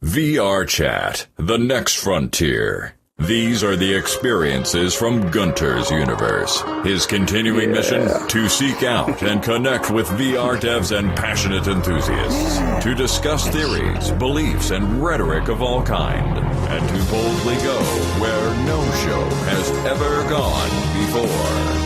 VR Chat, the next frontier. These are the experiences from Gunter's universe. His continuing mission, to seek out and connect with VR devs and passionate enthusiasts, to discuss theories, beliefs, and rhetoric of all kind, and to boldly go where no show has ever gone before.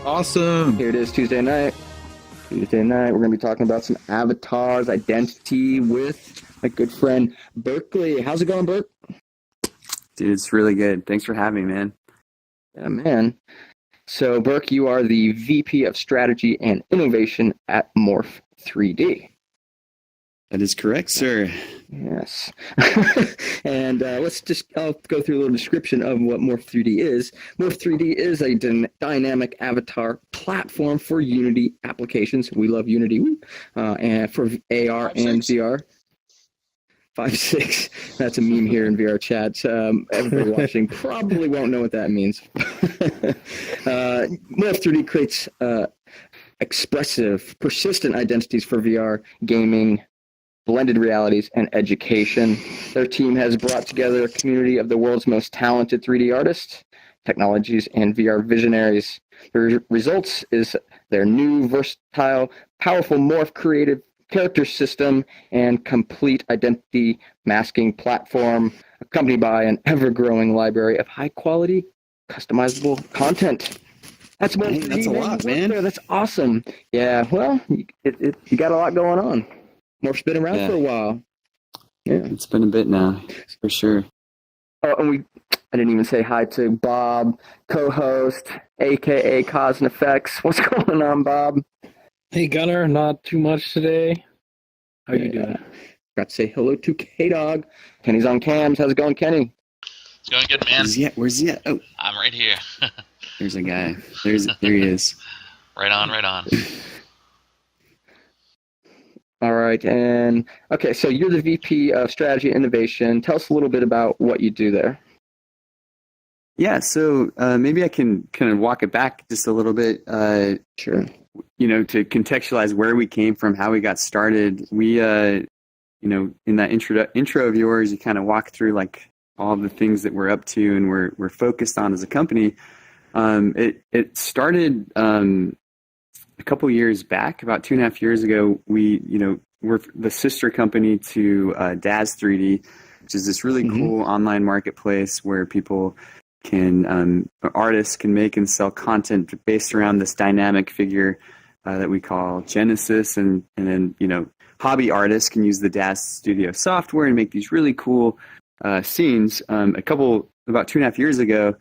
Awesome. Here it is, Tuesday night. We're going to be talking about some avatars, identity with my good friend Berkley. How's it going, Berk? Dude, it's really good. Thanks for having me, man. Yeah, man. So, Berk, you are the VP of Strategy and Innovation at Morph3D. That is correct, sir. Yes. And I'll go through a little description of what Morph3D is. Morph3D is a dynamic avatar platform for Unity applications. We love Unity. And for AR and VR. 5.6. That's a meme here in VR chat. Everybody watching probably won't know what that means. Morph3D creates expressive, persistent identities for VR, gaming, blended realities, and education. Their team has brought together a community of the world's most talented 3D artists, technologies, and VR visionaries. The results is their new, versatile, powerful Morph creative character system and complete identity masking platform, accompanied by an ever-growing library of high-quality, customizable content. That's a lot, man. That's awesome. Yeah, well, you got a lot going on. Morph's been around for a while. Yeah, it's been a bit now, for sure. Oh, and I didn't even say hi to Bob, co-host, aka Cause and Effects. What's going on, Bob? Hey, Gunter. Not too much today. How you doing? Got to say hello to K-Dog. Kenny's on cams. How's it going, Kenny? It's going good, man. Where's he at? Oh, I'm right here. there's a guy. There he is. Right on. All right, and okay, so you're the VP of Strategy and Innovation. Tell us a little bit about what you do there. Yeah, so maybe I can kind of walk it back just a little bit. Sure. To contextualize where we came from, how we got started. We, in that intro of yours, you kind of walk through like all the things that we're up to and we're focused on as a company. It started a couple years back, about 2.5 years ago. We're the sister company to Daz 3D, which is this really cool online marketplace where people artists can make and sell content based around this dynamic figure that we call Genesis, and then hobby artists can use the Daz Studio software and make these really cool scenes. About 2.5 years ago,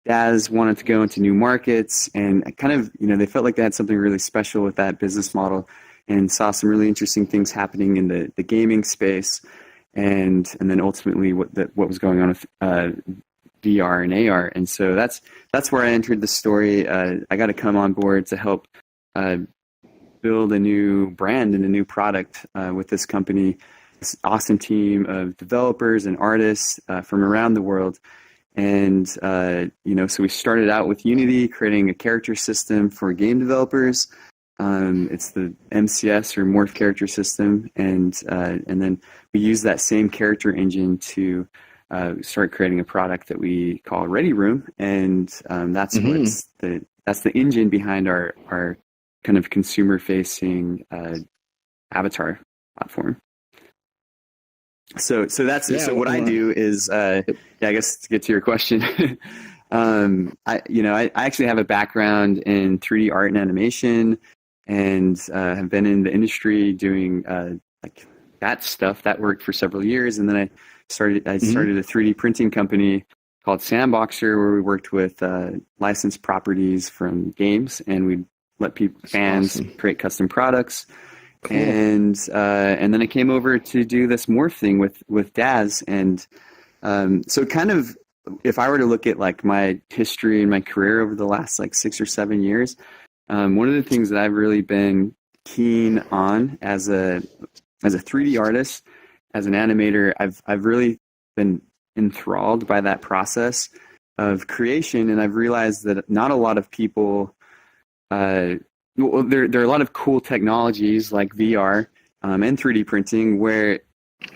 Daz wanted to go into new markets, and kind of, they felt like they had something really special with that business model, and saw some really interesting things happening in the gaming space, and then ultimately what was going on with VR and AR. And so that's where I entered the story. I got to come on board to help build a new brand and a new product with this company, this awesome team of developers and artists from around the world. And, so we started out with Unity, creating a character system for game developers. It's the MCS, or Morph Character System. And then we use that same character engine to start creating a product that we call Ready Room. And that's the engine behind our kind of consumer-facing avatar platform. So what I do is, I guess to get to your question, I actually have a background in 3D art and animation, and have been in the industry doing like that stuff. That worked for several years, and then I started a 3D printing company called Sandboxer, where we worked with licensed properties from games, and we'd let fans create custom products. Cool. And then I came over to do this Morph thing with Daz, and so kind of, if I were to look at like my history and my career over the last like 6 or 7 years, one of the things that I've really been keen on as a as a 3D artist, as an animator, I've really been enthralled by that process of creation, and I've realized that not a lot of people. There are a lot of cool technologies like VR and 3D printing where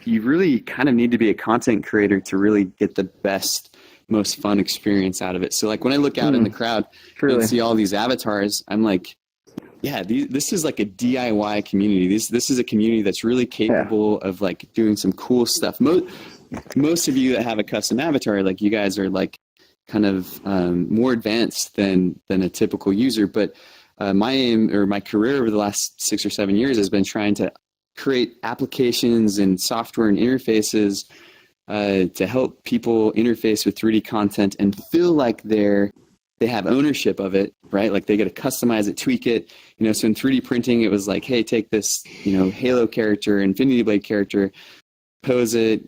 you really kind of need to be a content creator to really get the best, most fun experience out of it. So like when I look out in the crowd and see all these avatars, I'm like, yeah, this is like a DIY community. This is a community that's really capable of like doing some cool stuff. Most of you that have a custom avatar, like you guys are like kind of more advanced than a typical user. But my aim or my career over the last 6 or 7 years has been trying to create applications and software and interfaces to help people interface with 3D content and feel like they have ownership of it, right? Like they get to customize it, tweak it. So in 3D printing, it was like, hey, take this, Halo character, Infinity Blade character, pose it,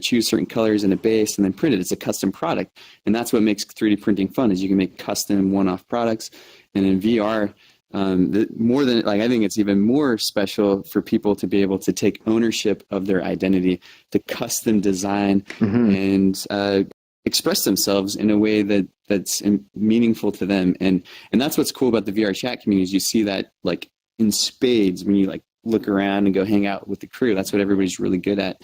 choose certain colors in a base, and then print it. It's a custom product. And that's what makes 3D printing fun, is you can make custom one-off products. And in VR, I think it's even more special for people to be able to take ownership of their identity, to custom design and express themselves in a way that's meaningful to them. And that's what's cool about the VR chat communities. You see that like in spades when you like look around and go hang out with the crew. That's what everybody's really good at.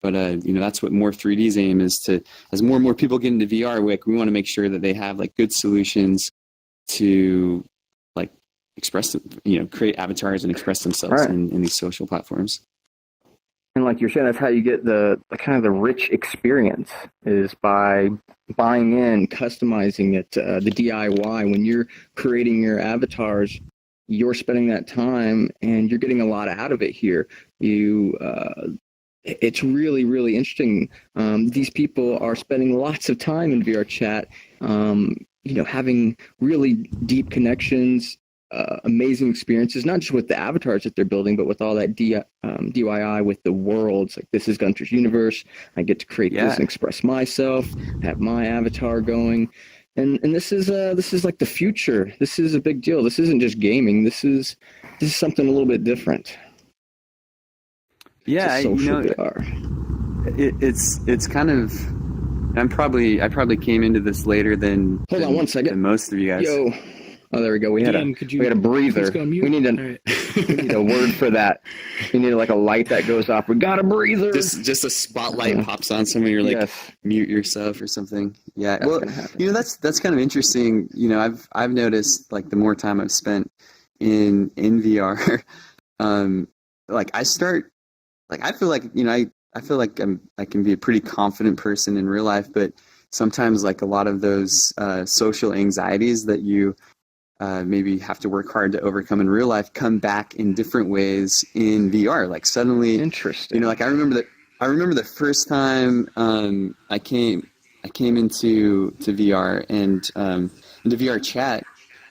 But that's what Morph3D's aim is, to, as more and more people get into VR, we want to make sure that they have like good solutions to like express, create avatars and express themselves in these social platforms. And like you're saying, that's how you get the kind of the rich experience, is by buying in, customizing it, the DIY. When you're creating your avatars, you're spending that time and you're getting a lot out of it here. It's really, really interesting. These people are spending lots of time in VR chat, having really deep connections, amazing experiences, not just with the avatars that they're building, but with all that DIY with the worlds. Like, this is Gunter's universe. I get to create this and express myself, have my avatar going. And this is like the future. This is a big deal. This isn't just gaming. This is something a little bit different. Yeah, it's kind of. I probably came into this later than. Hold on 1 second. Than most of you guys. Yo. Oh, there we go. We had a breather. We need a word for that. We need like a light that goes off. We got a breather. Just a spotlight pops on someone. You're like, mute yourself or something. Yeah. That's kind of interesting. I've noticed, like, the more time I've spent in VR, I feel like I feel like I can be a pretty confident person in real life, but sometimes like a lot of those social anxieties that you maybe have to work hard to overcome in real life come back in different ways in VR. Like suddenly, interesting. I remember the first time I came into VR and into VR chat.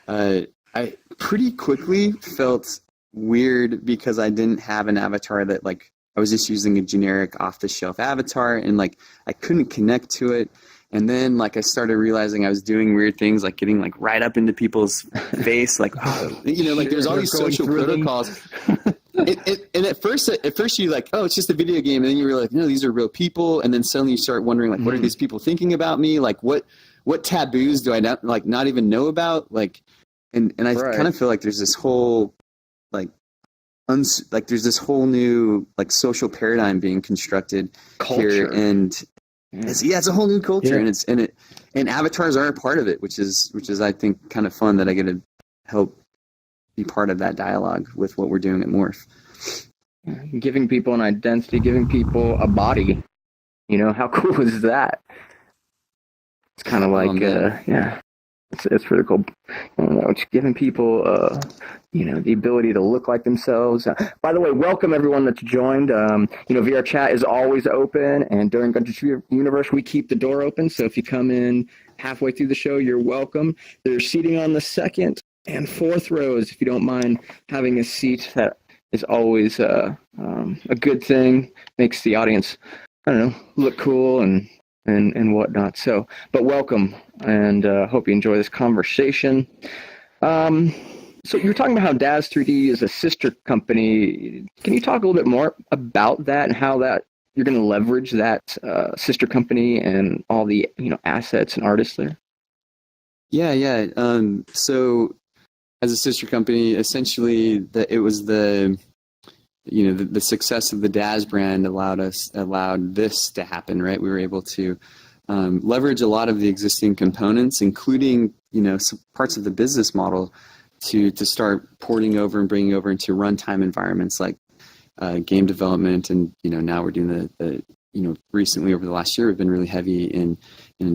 I pretty quickly felt weird because I didn't have an avatar that, like, I was just using a generic off-the-shelf avatar, and like I couldn't connect to it. And then, like, I started realizing I was doing weird things, like getting like right up into people's face, like, like there's all these social protocols. And at first you like, oh, it's just a video game, and then you realize, no, these are real people. And then suddenly you start wondering, like, what are these people thinking about me? Like, what taboos do I not even know about? Like, and I kind of feel like there's this whole there's this whole new like social paradigm being constructed here, and it's a whole new culture, and avatars are a part of it, which is I think kind of fun that I get to help be part of that dialogue with what we're doing at Morph. Giving people an identity, giving people a body. How cool is that? It's kind of like it's pretty cool. It's giving people the ability to look like themselves. By the way, welcome everyone that's joined. VR chat is always open, and during Gunter's Universe, we keep the door open. So if you come in halfway through the show, you're welcome. There's seating on the second and fourth rows. If you don't mind having a seat, that is always a good thing. Makes the audience, look cool and whatnot. So, but welcome, and hope you enjoy this conversation. So you're talking about how DAZ 3D is a sister company. Can you talk a little bit more about that and how that you're going to leverage that sister company and all the assets and artists there? Yeah. So as a sister company, essentially, it was the success of the DAZ brand allowed this to happen, right? We were able to leverage a lot of the existing components, including some parts of the business model, to start porting over and bringing over into runtime environments like game development, and now we're doing the recently over the last year we've been really heavy in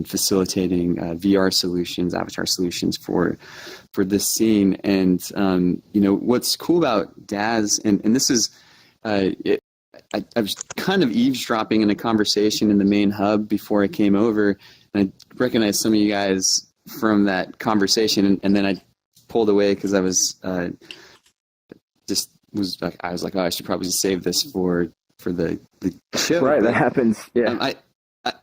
facilitating VR solutions, avatar solutions for this scene. And what's cool about DAZ, and this is I was kind of eavesdropping in a conversation in the main hub before I came over, and I recognized some of you guys from that conversation, and then I pulled away because I was I was like, oh, I should probably save this for the show. Right, that happens. Yeah.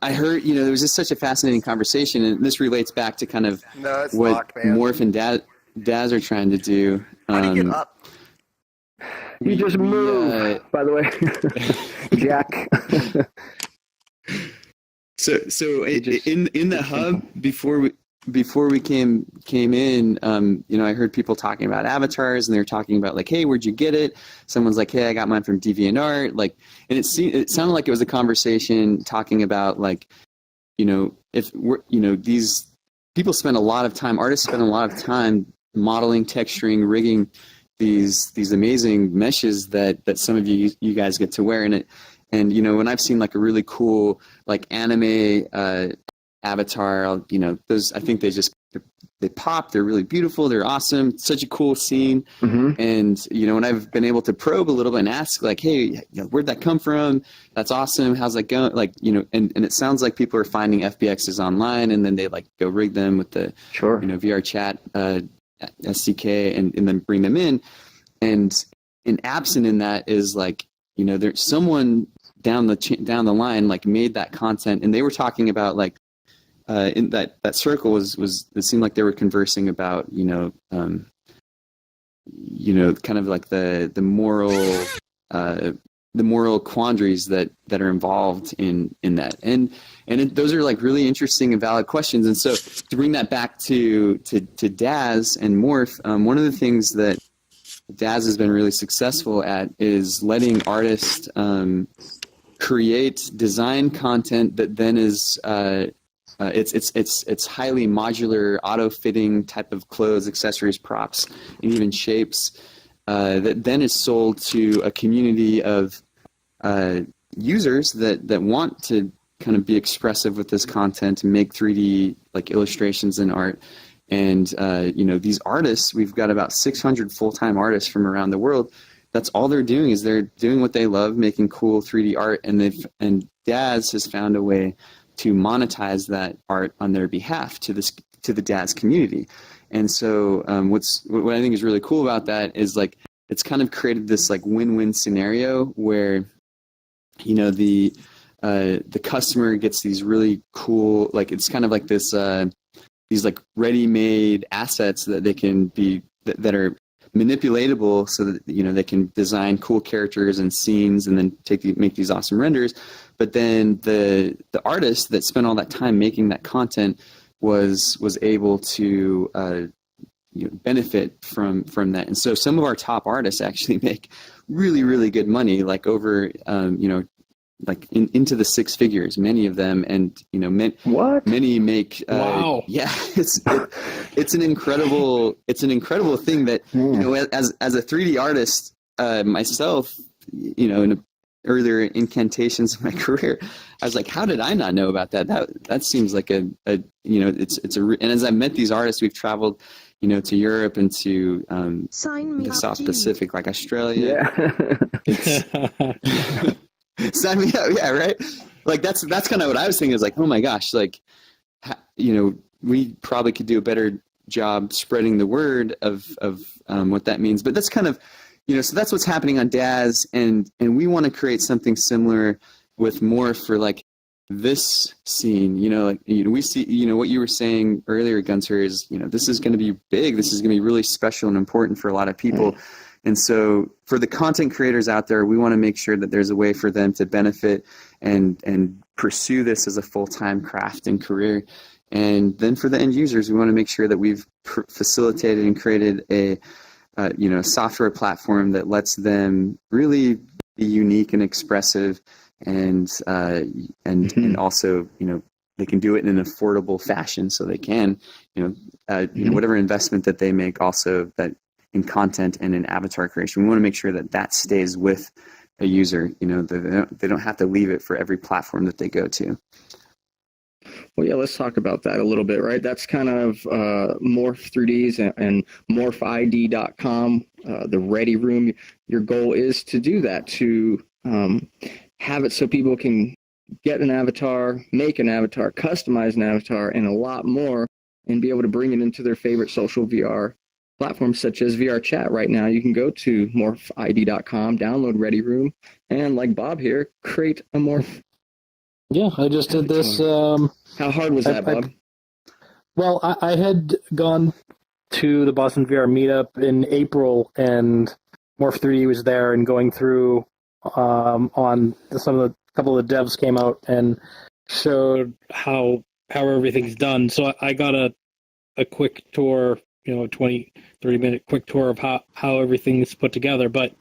I heard, there was just such a fascinating conversation, and this relates back to kind of what Morph and Daz are trying to do. How do you get up? You just moved, by the way, Jack. So in the hub before we came in, I heard people talking about avatars, and they were talking about like, hey, where'd you get it? Someone's like, hey, I got mine from DeviantArt. Like, and it sounded like it was a conversation talking about like, if we're, these people spend a lot of time, artists spend a lot of time modeling, texturing, rigging these amazing meshes that some of you guys get to wear in it. And when I've seen like a really cool like anime avatar, those, I think they pop, they're really beautiful, they're awesome, it's such a cool scene. Mm-hmm. And when I've been able to probe a little bit and ask like, hey, where'd that come from? That's awesome, how's that going? Like, and it sounds like people are finding FBXs online, and then they like go rig them with the VR chat SDK and then bring them in. And absent in that is like, there's someone down the line like made that content, and they were talking about like in that circle was it seemed like they were conversing about kind of like the moral quandaries that are involved in that, and those are like really interesting and valid questions. And so to bring that back to Daz and Morph, one of the things that Daz has been really successful at is letting artists create design content that then is it's highly modular, auto-fitting type of clothes, accessories, props, and even shapes that then is sold to a community of users that want to kind of be expressive with this content and make 3D like illustrations and art. And these artists, we've got about 600 full-time artists from around the world. That's all they're doing, is they're doing what they love, making cool 3D art, and Daz has found a way to monetize that art on their behalf to the Daz community. And so what I think is really cool about that is like it's kind of created this like win-win scenario where the customer gets these really cool, like it's kind of like this these like ready-made assets that they can be that are manipulatable, so that they can design cool characters and scenes and then make these awesome renders. But then the artist that spent all that time making that content was able to benefit from that. And so some of our top artists actually make really, really good money, like over like into the six figures, many of them. And many make wow. Yeah, it's an incredible thing that as a 3D artist myself, in earlier incantations of my career, I was like, how did I not know about that? That seems like and as I've met these artists, we've traveled to Europe and to the South Pacific, like Australia. Yeah. Sign me up, yeah, right. Like that's kind of what I was thinking. Is like, oh my gosh, like we probably could do a better job spreading the word of what that means. But that's kind of so that's what's happening on Daz, and we want to create something similar with Morph for like this scene, we see, what you were saying earlier, Gunter, is, this is going to be big. This is going to be really special and important for a lot of people. And so for the content creators out there, we want to make sure that there's a way for them to benefit and pursue this as a full-time craft and career. And then for the end users, we want to make sure that we've facilitated and created a software platform that lets them really be unique and expressive, and also, they can do it in an affordable fashion, so they can, whatever investment that they make, also that in content and in avatar creation, we want to make sure that that stays with a user. They don't have to leave it for every platform that they go to. Well, yeah, let's talk about that a little bit, right? That's kind of Morph3D's and MorphID.com, the Ready Room. Your goal is to do that, to have it so people can get an avatar, make an avatar, customize an avatar, and a lot more, and be able to bring it into their favorite social VR platforms such as VR Chat. Right now, you can go to MorphID.com, download Ready Room, and like Bob here, create a Morph. Yeah, I just did this. How hard was that, Bob? I had gone to the Boston VR meetup in April, and Morph3D was there, and going through on couple of the devs came out and showed how everything's done. So I got a quick tour, 20, 30-minute quick tour of how everything's put together. But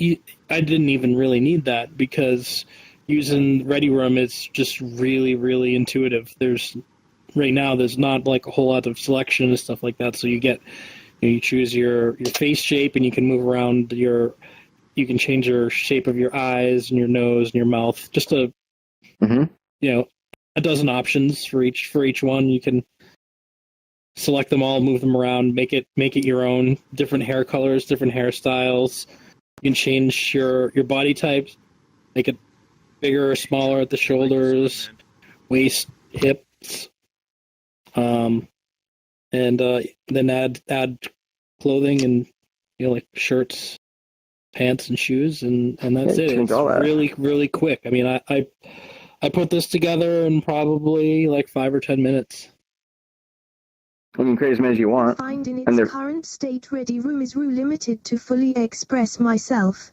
I didn't even really need that, because using Ready Room is just really, really intuitive. Right now there's not like a whole lot of selection and stuff like that. So you get, you choose your face shape, and you can move around you can change your shape of your eyes and your nose and your mouth. Just a dozen options for each one. You can select them all, move them around, make it your own. Different hair colors, different hairstyles. You can change your body type, make it bigger or smaller at the shoulders, waist, hips, and then add clothing and like shirts, pants, and shoes, and that's it. It's really, really quick. I mean, I put this together in probably like 5 or 10 minutes. You can create as many as you want. Find in its current state, Ready Room is limited to fully express myself.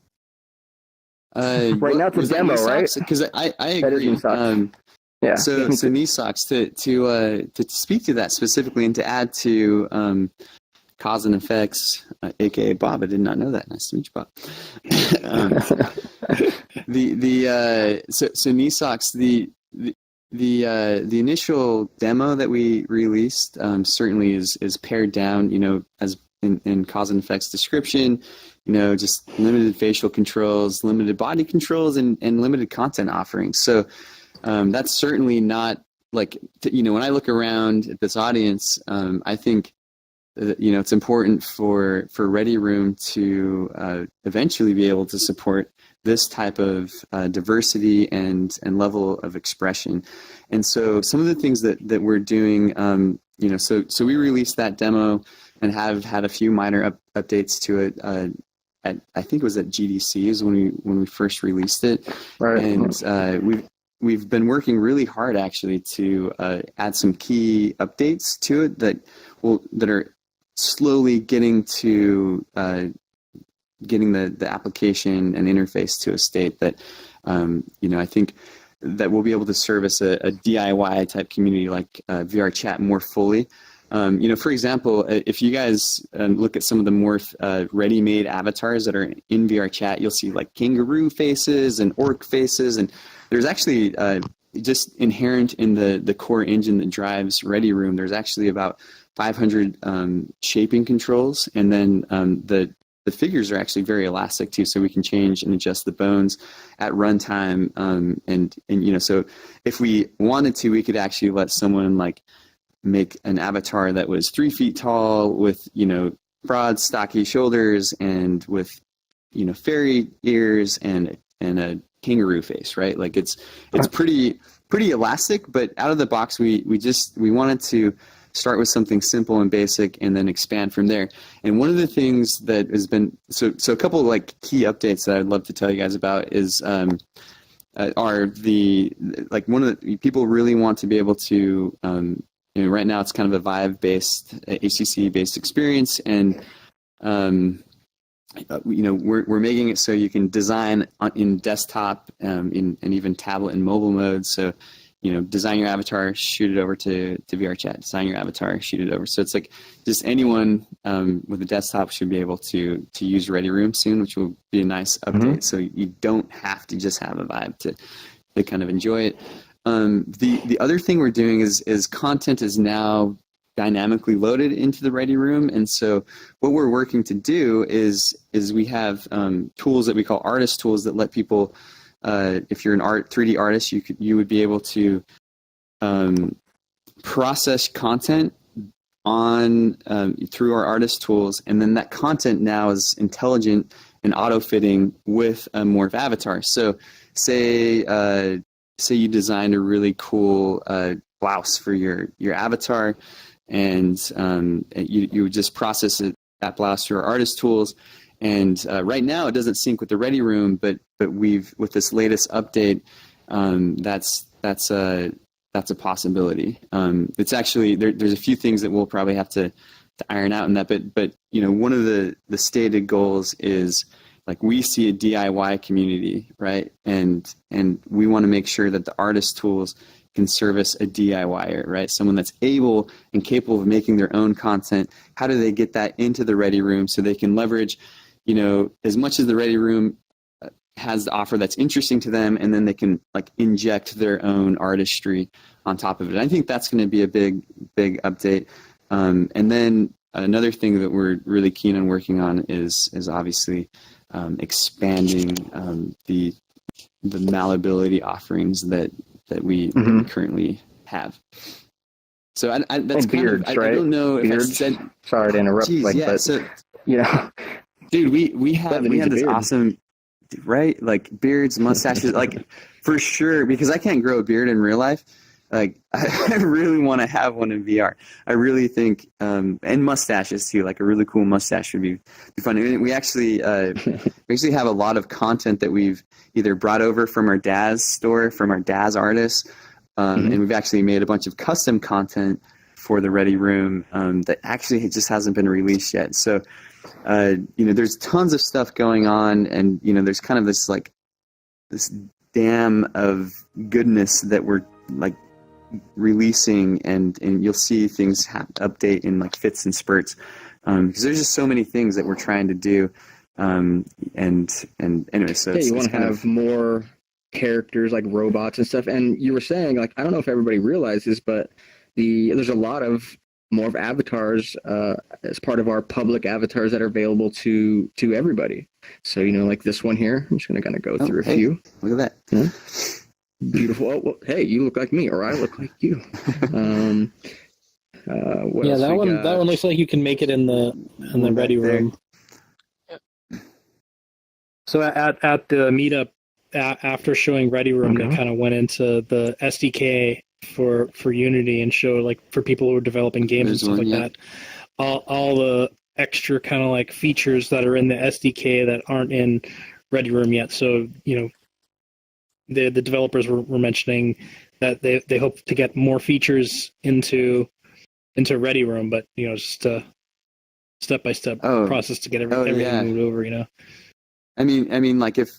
Right now it's a demo, right? Because I agree. Yeah. So Nisox, to speak to that specifically, and to add to cause and effects, aka Bob. I did not know that. Nice to meet you, Bob. So Nisox, the initial demo that we released certainly is pared down, as in cause and effects description, just limited facial controls, limited body controls, and limited content offerings. So that's certainly not like, when I look around at this audience, I think it's important for Ready Room to eventually be able to support this type of diversity and level of expression. And so some of the things that we're doing, so we released that demo and have had a few minor updates to it. I think it was at GDC is when we first released it. Right. And we've been working really hard actually to add some key updates to it that are slowly getting to getting the application and interface to a state that I think that we'll be able to service a DIY type community like VR Chat more fully. For example, if you guys look at some of the Morph ready-made avatars that are in VR Chat, you'll see like kangaroo faces and orc faces, and there's actually just inherent in the core engine that drives Ready Room, there's actually about 500 shaping controls, and then the figures are actually very elastic too, so we can change and adjust the bones at runtime. And so if we wanted to, we could actually let someone like make an avatar that was 3 feet tall with broad, stocky shoulders and with fairy ears and a kangaroo face, right? Like it's pretty elastic, but out of the box, we wanted to start with something simple and basic and then expand from there. And one of the things that has been, so a couple of like key updates that I'd love to tell you guys about is are the, like, one of the people really want to be able to, right now it's kind of a Vive-based, HTC-based experience, and we're making it so you can design in desktop, and even tablet and mobile mode. So, design your avatar, shoot it over to VR chat. Design your avatar, shoot it over. So it's like just anyone with a desktop should be able to use Ready Room soon, which will be a nice update. So you don't have to just have a Vive to kind of enjoy it. The other thing we're doing is content is now dynamically loaded into the Ready Room, and so what we're working to do is we have tools that we call artist tools that let people, if you're an 3D artist, you would be able to process content on through our artist tools, and then that content now is intelligent and auto-fitting with a Morph avatar. So say you designed a really cool blouse for your avatar, and you would just process that blouse through our artist tools. And right now it doesn't sync with the Ready Room, but we've, with this latest update, that's a possibility. It's actually there's a few things that we'll probably have to iron out in that, but one of the stated goals is, like, we see a DIY community, right? And we want to make sure that the artist tools can service a DIYer, right? Someone that's able and capable of making their own content. How do they get that into the Ready Room so they can leverage, as much as the Ready Room has the offer that's interesting to them, and then they can, like, inject their own artistry on top of it. I think that's going to be a big update. And then another thing that we're really keen on working on is obviously expanding the malleability offerings that we currently have. So that's beards, I right? don't know Beards? if I said. Sorry to interrupt, Dude, we have this beard. awesome, right? Like, beards, mustaches, like, for sure. Because I can't grow a beard in real life. Like, I really want to have one in VR. I really think, and mustaches too. Like, a really cool mustache would be fun. And we actually have a lot of content that we've either brought over from our Daz store, from our Daz artists, and we've actually made a bunch of custom content for the Ready Room that actually just hasn't been released yet. So, there's tons of stuff going on, and there's kind of this dam of goodness that we're, like, releasing, and you'll see things update in, like, fits and spurts, because there's just so many things that we're trying to do, and anyway, so you want to have more characters, like robots and stuff. And you were saying, like, I don't know if everybody realizes, but there's a lot of Morph avatars as part of our public avatars that are available to everybody. So, like this one here, I'm just going to kind of go through a few. Look at that. Beautiful. Oh, well, hey, you look like me, or I look like you. What else that we one got? that one looks like you can make it in the Ready Room. So at the meetup, after showing Ready Room, they kind of went into the SDK for Unity and show, like, for people who are developing games and stuff like that, all the extra kind of, like, features that are in the SDK that aren't in Ready Room yet. So the developers were mentioning that they hope to get more features into Ready Room, but just a step-by-step process to get everything moved over. I mean, like, if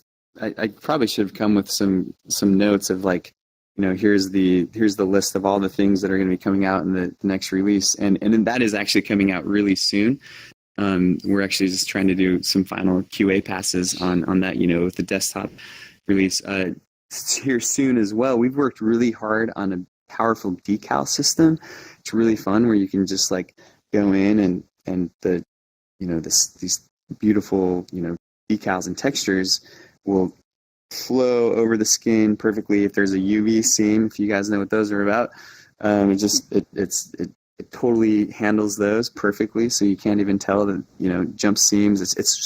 I probably should have come with some notes of, like, here's the list of all the things that are going to be coming out in the next release, and then that is actually coming out really soon. We're actually just trying to do some final QA passes on that, with the desktop release here soon as well. We've worked really hard on a powerful decal system. It's really fun, where you can just, like, go in and the these beautiful decals and textures will flow over the skin perfectly. If there's a UV seam, if you guys know what those are about, it totally handles those perfectly, so you can't even tell that jump seams. It's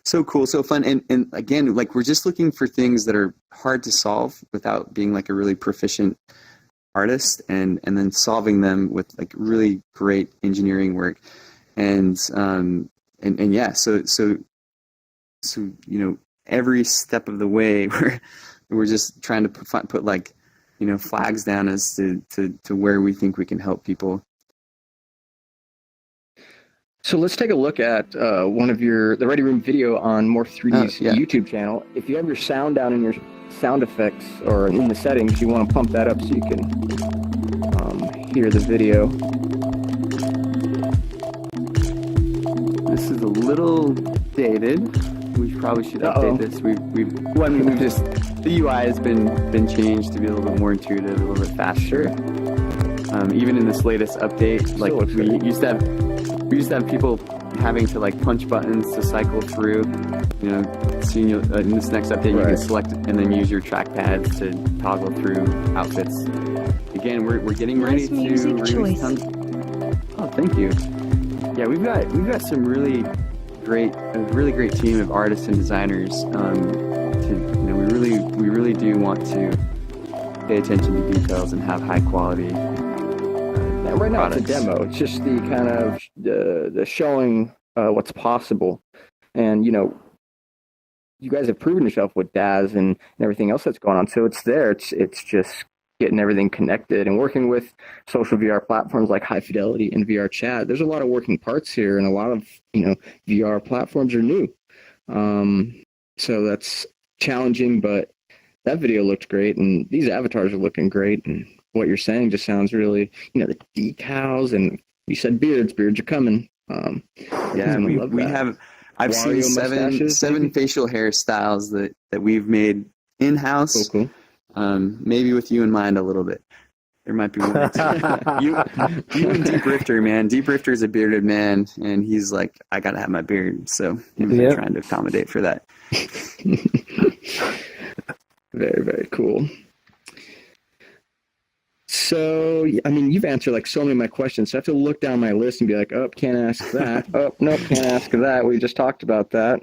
so cool, so fun, and again, like, we're just looking for things that are hard to solve without being, like, a really proficient artist, and then solving them with, like, really great engineering work, and yeah, so every step of the way we're just trying to put like, flags down as to where we think we can help people. So let's take a look at one of the Ready Room video on Morph3D's YouTube channel. If you have your sound down in your sound effects or in the settings, you want to pump that up so you can hear the video. This is a little dated. We probably should update this. The UI has been changed to be a little bit more intuitive, a little bit faster. Even in this latest update, like we used to have people having to like punch buttons to cycle through. Seeing in this next update, you can select and then use your trackpads to toggle through outfits. Again, we're getting ready to release tons. Oh, thank you. Yeah, we've got some really great team of artists and designers. We really do want to pay attention to details and have high quality. Right now, products. It's a demo. It's just the kind of the showing what's possible, and you guys have proven yourself with DAZ and everything else that's going on. So it's there. It's just getting everything connected and working with social VR platforms like High Fidelity and VR Chat. There's a lot of working parts here, and a lot of VR platforms are new. So that's challenging, but that video looked great, and these avatars are looking great, and what you're saying just sounds really, the decals, and you said beards are coming. I've seen seven facial hairstyles that we've made in-house. Cool. Maybe with you in mind a little bit. There might be one or two. You and Deep Rifter, man. Deep Rifter is a bearded man, and he's like, I gotta have my beard, so I'm trying to accommodate for that. Very, very cool. So, you've answered like so many of my questions. So I have to look down my list and be like, oh, can't ask that. Oh, no, can't ask that. We just talked about that.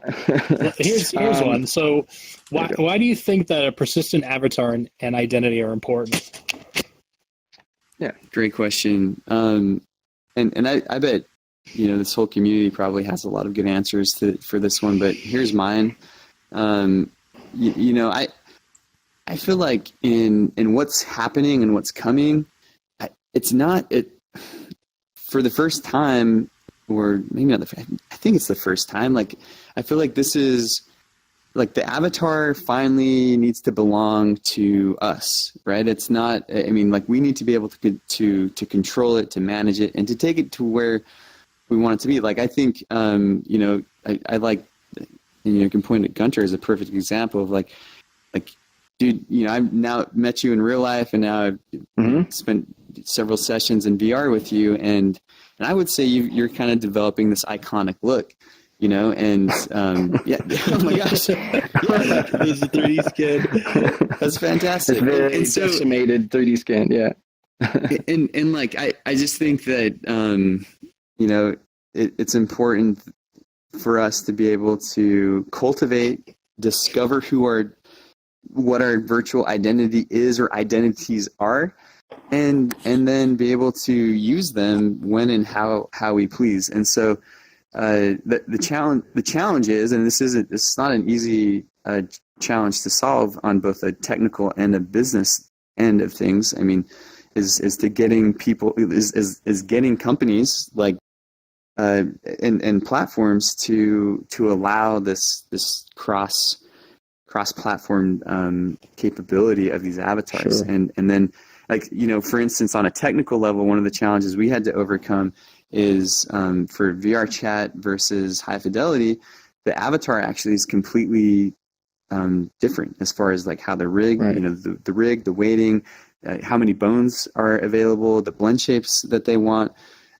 Here's one. So why do you think that a persistent avatar and identity are important? Yeah, great question. And I bet, this whole community probably has a lot of good answers for this one, but here's mine. I feel like in what's happening and what's coming, it's not for the first time, or maybe not I think it's the first time. Like, I feel like this is like the avatar finally needs to belong to us, right? It's not. We need to be able to control it, to manage it, and to take it to where we want it to be. Like, I think, I like, you can point at Gunter as a perfect example of like. Dude, I've now met you in real life, and now I've spent several sessions in VR with you, and I would say you're kind of developing this iconic look, and oh my gosh, There's a 3D skin. That's fantastic. It's very decimated 3D scan, yeah. and like I just think that it's important for us to be able to cultivate, discover what our virtual identity is or identities are, and then be able to use them when and how we please. And so the challenge is, and this is not an easy challenge to solve on both a technical and a business end of things. Is to getting people is getting companies like and platforms to allow this cross-platform capability of these avatars. Sure. And then, for instance, on a technical level, one of the challenges we had to overcome is for VR Chat versus High Fidelity, the avatar actually is completely different as far as like how the rig, right. The rig, the weighting, how many bones are available, the blend shapes that they want,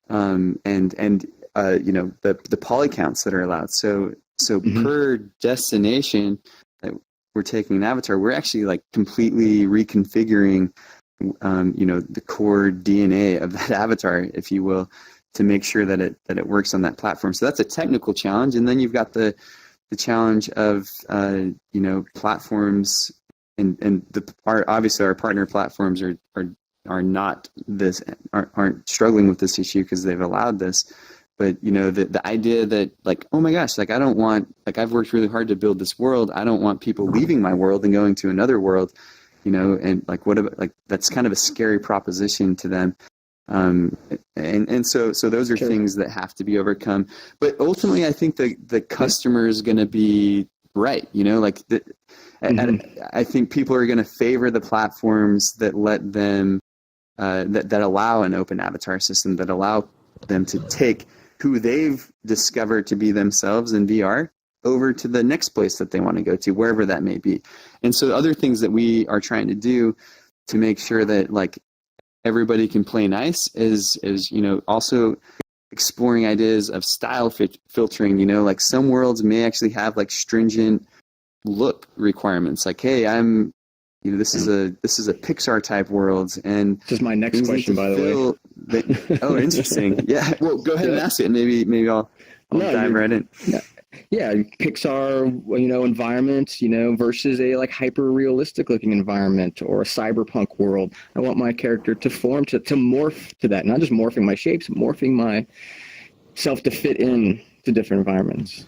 and the poly counts that are allowed. So per destination that we're taking an avatar, we're actually like completely reconfiguring, the core DNA of that avatar, if you will, to make sure that it works on that platform. So that's a technical challenge. And then you've got the challenge of, platforms and obviously our partner platforms are not aren't struggling with this issue because they've allowed this. the idea that like, oh my gosh, like I don't want, like I've worked really hard to build this world. I don't want people leaving my world and going to another world, and like what about, like that's kind of a scary proposition to them. So those are things that have to be overcome. But ultimately, I think the customer is going to be right. I think people are going to favor the platforms that let them that allow an open avatar system, that allow them to take who they've discovered to be themselves in VR over to the next place that they want to go to, wherever that may be. And so other things that we are trying to do to make sure that like everybody can play nice is also exploring ideas of style filtering. Like some worlds may actually have like stringent look requirements, like, hey, I'm this is a Pixar type world, and this is my next question, by the way. Oh, interesting. Yeah, well, go ahead and ask it, and maybe I'll dive right in. Yeah, Pixar, environments, versus a like hyper realistic looking environment or a cyberpunk world. I want my character to form to morph to that, not just morphing my shapes, morphing myself to fit in to different environments.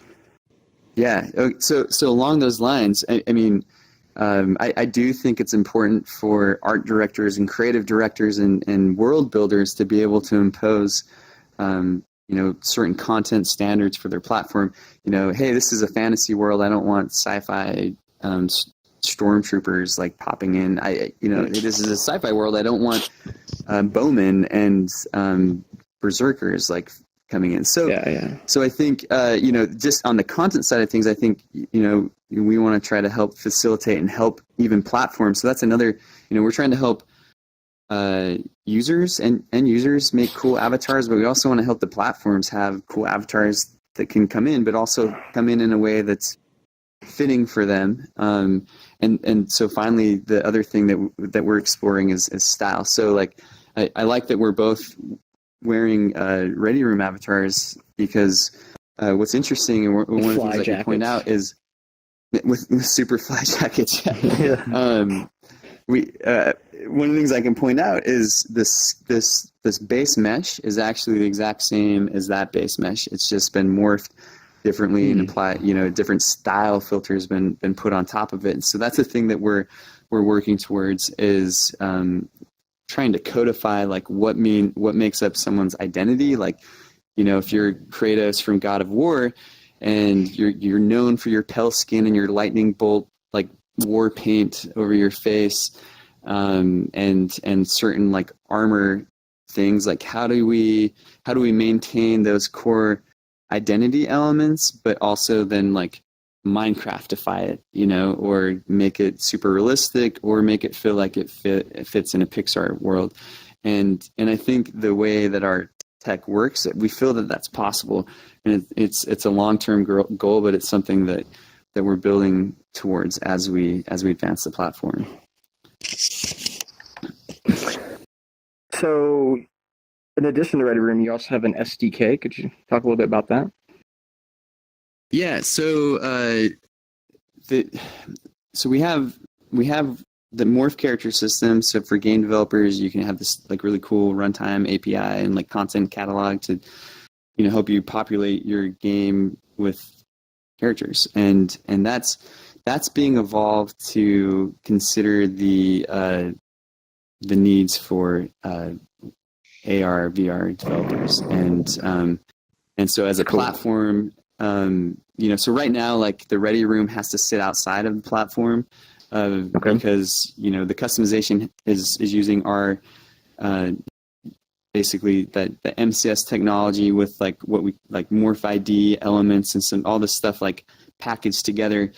Yeah. So along those lines, I do think it's important for art directors and creative directors and world builders to be able to impose, certain content standards for their platform. Hey, this is a fantasy world. I don't want sci-fi stormtroopers like popping in. This is a sci-fi world. I don't want bowmen and berserkers like coming in. So I think just on the content side of things, I think we want to try to help facilitate and help even platforms. So that's another, we're trying to help users and users make cool avatars, but we also want to help the platforms have cool avatars that can come in, but also come in a way that's fitting for them. And so finally, the other thing that we're exploring is style. So like, I like that we're both wearing Ready Room avatars, because what's interesting and one of the things I can point out is with super fly jackets. One of the things I can point out is this base mesh is actually the exact same as that base mesh. It's just been morphed differently and applied. Different style filters been put on top of it. And so that's the thing that we're working towards is trying to codify like what makes up someone's identity. Like, if you're Kratos from God of War and you're known for your pale skin and your lightning bolt like war paint over your face, and certain like armor things, like how do we maintain those core identity elements, but also then like Minecraftify it, or make it super realistic, or make it feel like it fits in a Pixar world. And I think the way that our tech works, we feel that that's possible, and it's a long-term goal, but it's something that we're building towards as we advance the platform. So, in addition to Ready Room, you also have an SDK. Could you talk a little bit about that? Yeah. So, we have the Morph Character System. So for game developers, you can have this like really cool runtime API and like content catalog to, help you populate your game with characters, and that's being evolved to consider the needs for AR VR developers, and so as a platform, so right now like the Ready Room has to sit outside of the platform, because the customization is using our basically the MCS technology with like what we like Morph3D elements and all this stuff like packaged together,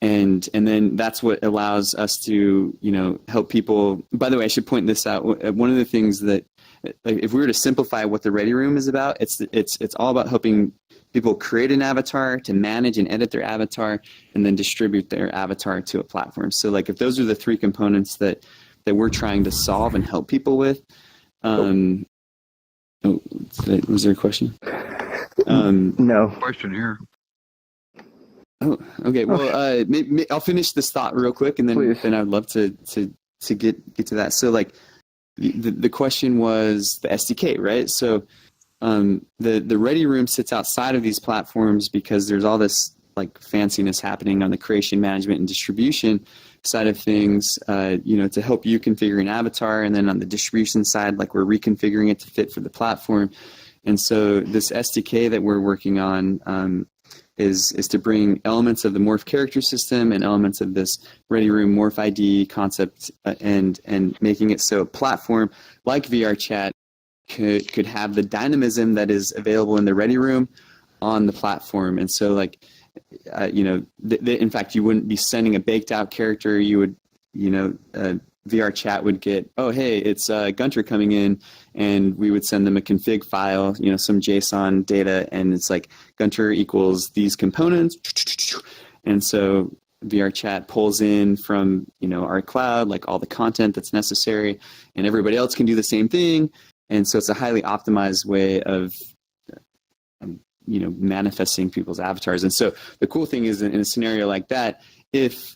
and then that's what allows us to help people. By the way, I should point this out. One of the things that, like, if we were to simplify what the Ready Room is about, it's all about helping people create an avatar, to manage and edit their avatar, and then distribute their avatar to a platform. So like if those are the three components that we're trying to solve and help people with. Was there a question? No. Question here. Oh, okay. Well, maybe I'll finish this thought real quick, and then I'd love to get to that. So like the question was the SDK, right? So the Ready Room sits outside of these platforms because there's all this like fanciness happening on the creation, management, and distribution side of things, to help you configure an avatar. And then on the distribution side, like we're reconfiguring it to fit for the platform. And so this SDK that we're working on is to bring elements of the Morph Character System and elements of this Ready Room Morph3D concept and making it so a platform like VR Chat could have the dynamism that is available in the Ready Room on the platform. And so like, in fact, you wouldn't be sending a baked out character. You would, VR Chat would get, oh, hey, it's Gunter coming in, and we would send them a config file, some JSON data, and it's like Gunter equals these components. And so VR Chat pulls in from, our cloud, like all the content that's necessary, and everybody else can do the same thing. And so it's a highly optimized way of manifesting people's avatars. And so the cool thing is in a scenario like that, if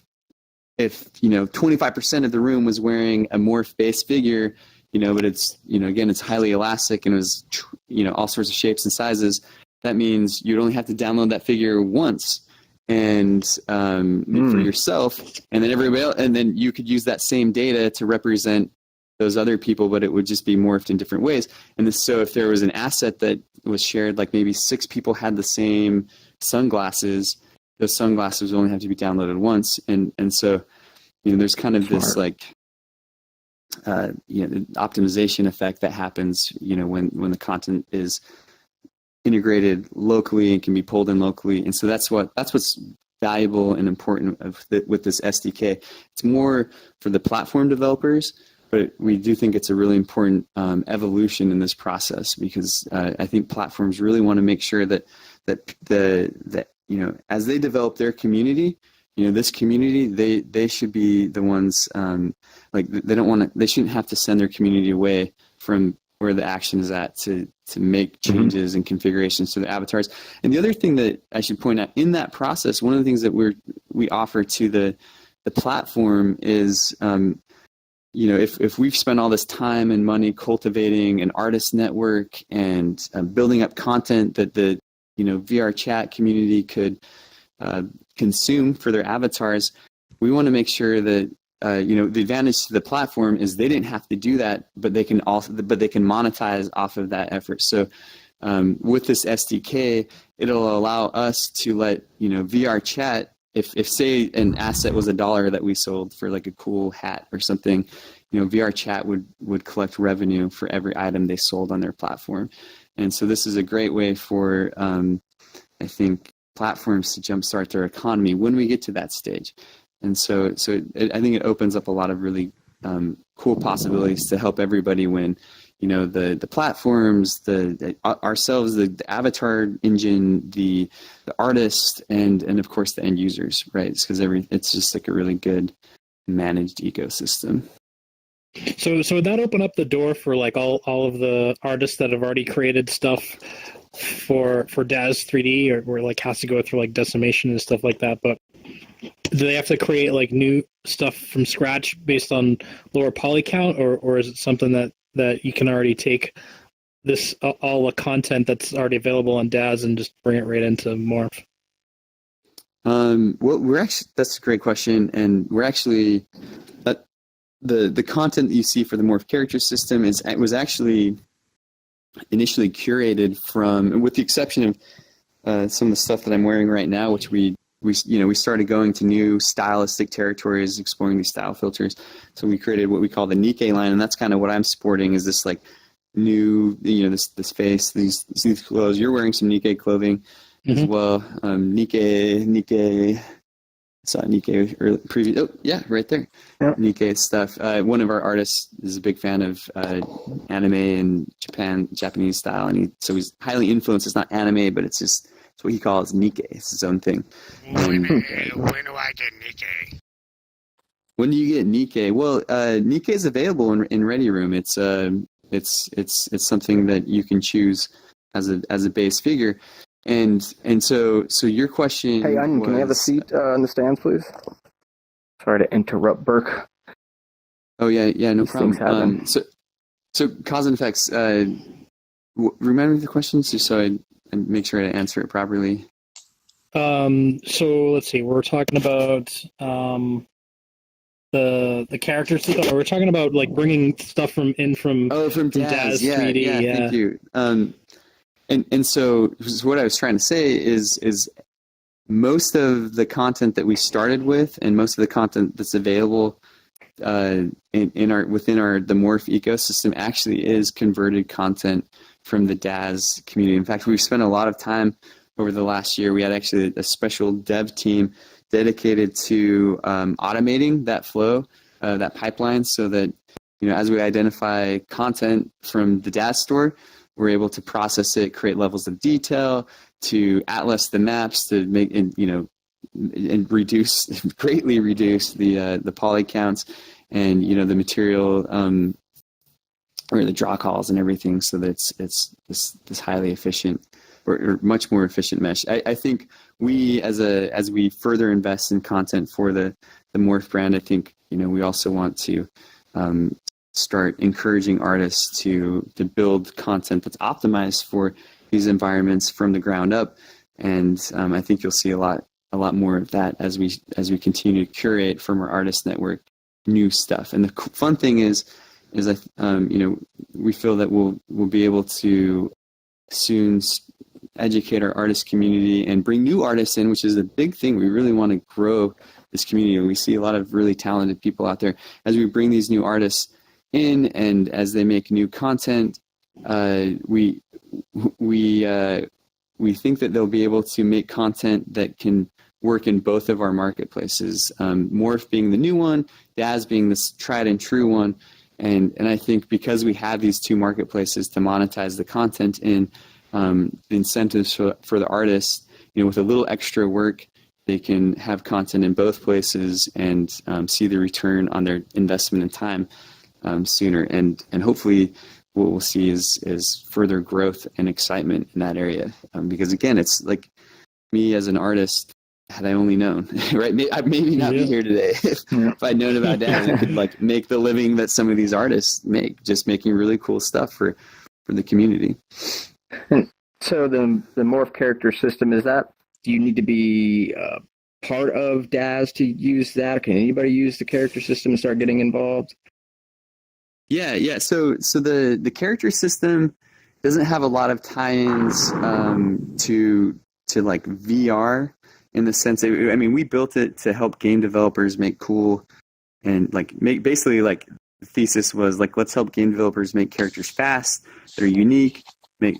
25% of the room was wearing a morph-based figure, but it's, again, it's highly elastic and it was, all sorts of shapes and sizes, that means you'd only have to download that figure once and for yourself, and then everybody else, and then you could use that same data to represent those other people, but it would just be morphed in different ways. And so if there was an asset that was shared, like maybe 6 people had the same sunglasses, those sunglasses only have to be downloaded once. And so, there's kind of this like, optimization effect that happens, when the content is integrated locally and can be pulled in locally. And so that's what's valuable and important with this SDK. It's more for the platform developers, but we do think it's a really important evolution in this process, because I think platforms really want to make sure that as they develop their community, this community, they should be the ones they shouldn't have to send their community away from where the action is at to make changes and configurations to the avatars. And the other thing that I should point out in that process, one of the things that we offer to the platform is if we've spent all this time and money cultivating an artist network and building up content that the VR Chat community could consume for their avatars, we want to make sure that the advantage to the platform is they didn't have to do that, but they can monetize off of that effort. So with this SDK, it'll allow us to let VR Chat, if say an asset was $1 that we sold for like a cool hat or something, VR Chat would collect revenue for every item they sold on their platform. And so this is a great way for I think platforms to jumpstart their economy when we get to that stage. And so I think it opens up a lot of really cool possibilities to help everybody win. The platforms, ourselves, the avatar engine, the artist, and of course the end users, right? It's because it's just like a really good managed ecosystem. So would that open up the door for like all of the artists that have already created stuff for DAZ 3D, or like has to go through like decimation and stuff like that? But do they have to create like new stuff from scratch based on lower poly count, or is it something that you can already take this all the content that's already available on DAZ and just bring it right into Morph? Well, that's a great question, and we're actually the content that you see for the Morph Character System was actually initially curated from, with the exception of some of the stuff that I'm wearing right now, which we started going to new stylistic territories, exploring these style filters. So we created what we call the Nikkei line, and that's kind of what I'm sporting, is this like new, this face, these clothes. You're wearing some Nikkei clothing as well. Nikkei. I saw Nikkei early preview. Oh, yeah, right there. Yep. Nikkei stuff. One of our artists is a big fan of anime and Japanese style, and so he's highly influenced. It's not anime, but it's what he calls Nikkei. It's his own thing. When do I get Nikkei? When do you get Nikkei? Well, Nikkei is available in Ready Room. It's something that you can choose as a base figure. And so your question. Hey, Onion, can you have a seat in the stands, please? Sorry to interrupt, Berk. Oh yeah, no problem. So cause and effects. Remind me of the questions just so I make sure I answer it properly. So let's see. We're talking about the characters. We're talking about like bringing stuff from Daz. Daz 3D. Yeah, Thank you. And so what I was trying to say is most of the content that we started with, and most of the content that's available within the Morph ecosystem actually is converted content from the Daz community. In fact, we've spent a lot of time over the last year. We had actually a special dev team dedicated to automating that flow, that pipeline, so that as we identify content from the Daz store, we're able to process it, create levels of detail, to atlas the maps, to make and greatly reduce the poly counts and the material or the draw calls and everything, so that it's this highly efficient or much more efficient mesh. I think we as we further invest in content for the Morph brand, I think we also want to start encouraging artists to build content that's optimized for these environments from the ground up, and I think you'll see a lot more of that as we continue to curate from our artist network new stuff. And the fun thing is we feel that we'll be able to soon educate our artist community and bring new artists in, which is a big thing. We really want to grow this community. We see a lot of really talented people out there. As we bring these new artists in and as they make new content, we think that they'll be able to make content that can work in both of our marketplaces. Morph being the new one, Daz being this tried and true one. And I think because we have these two marketplaces to monetize the content in, incentives for the artists, with a little extra work, they can have content in both places and see the return on their investment and time sooner. And hopefully what we'll see is further growth and excitement in that area. Because again, it's like me as an artist, had I only known, right? I'd maybe not be here today if I'd known about Daz and could make the living that some of these artists make, just making really cool stuff for the community. So the Morph Character System, do you need to be part of Daz to use that? Or can anybody use the character system and start getting involved? Yeah. So the character system doesn't have a lot of tie-ins to like VR, in the sense that, we built it to help game developers make cool and basically the thesis was let's help game developers make characters fast, they're unique, they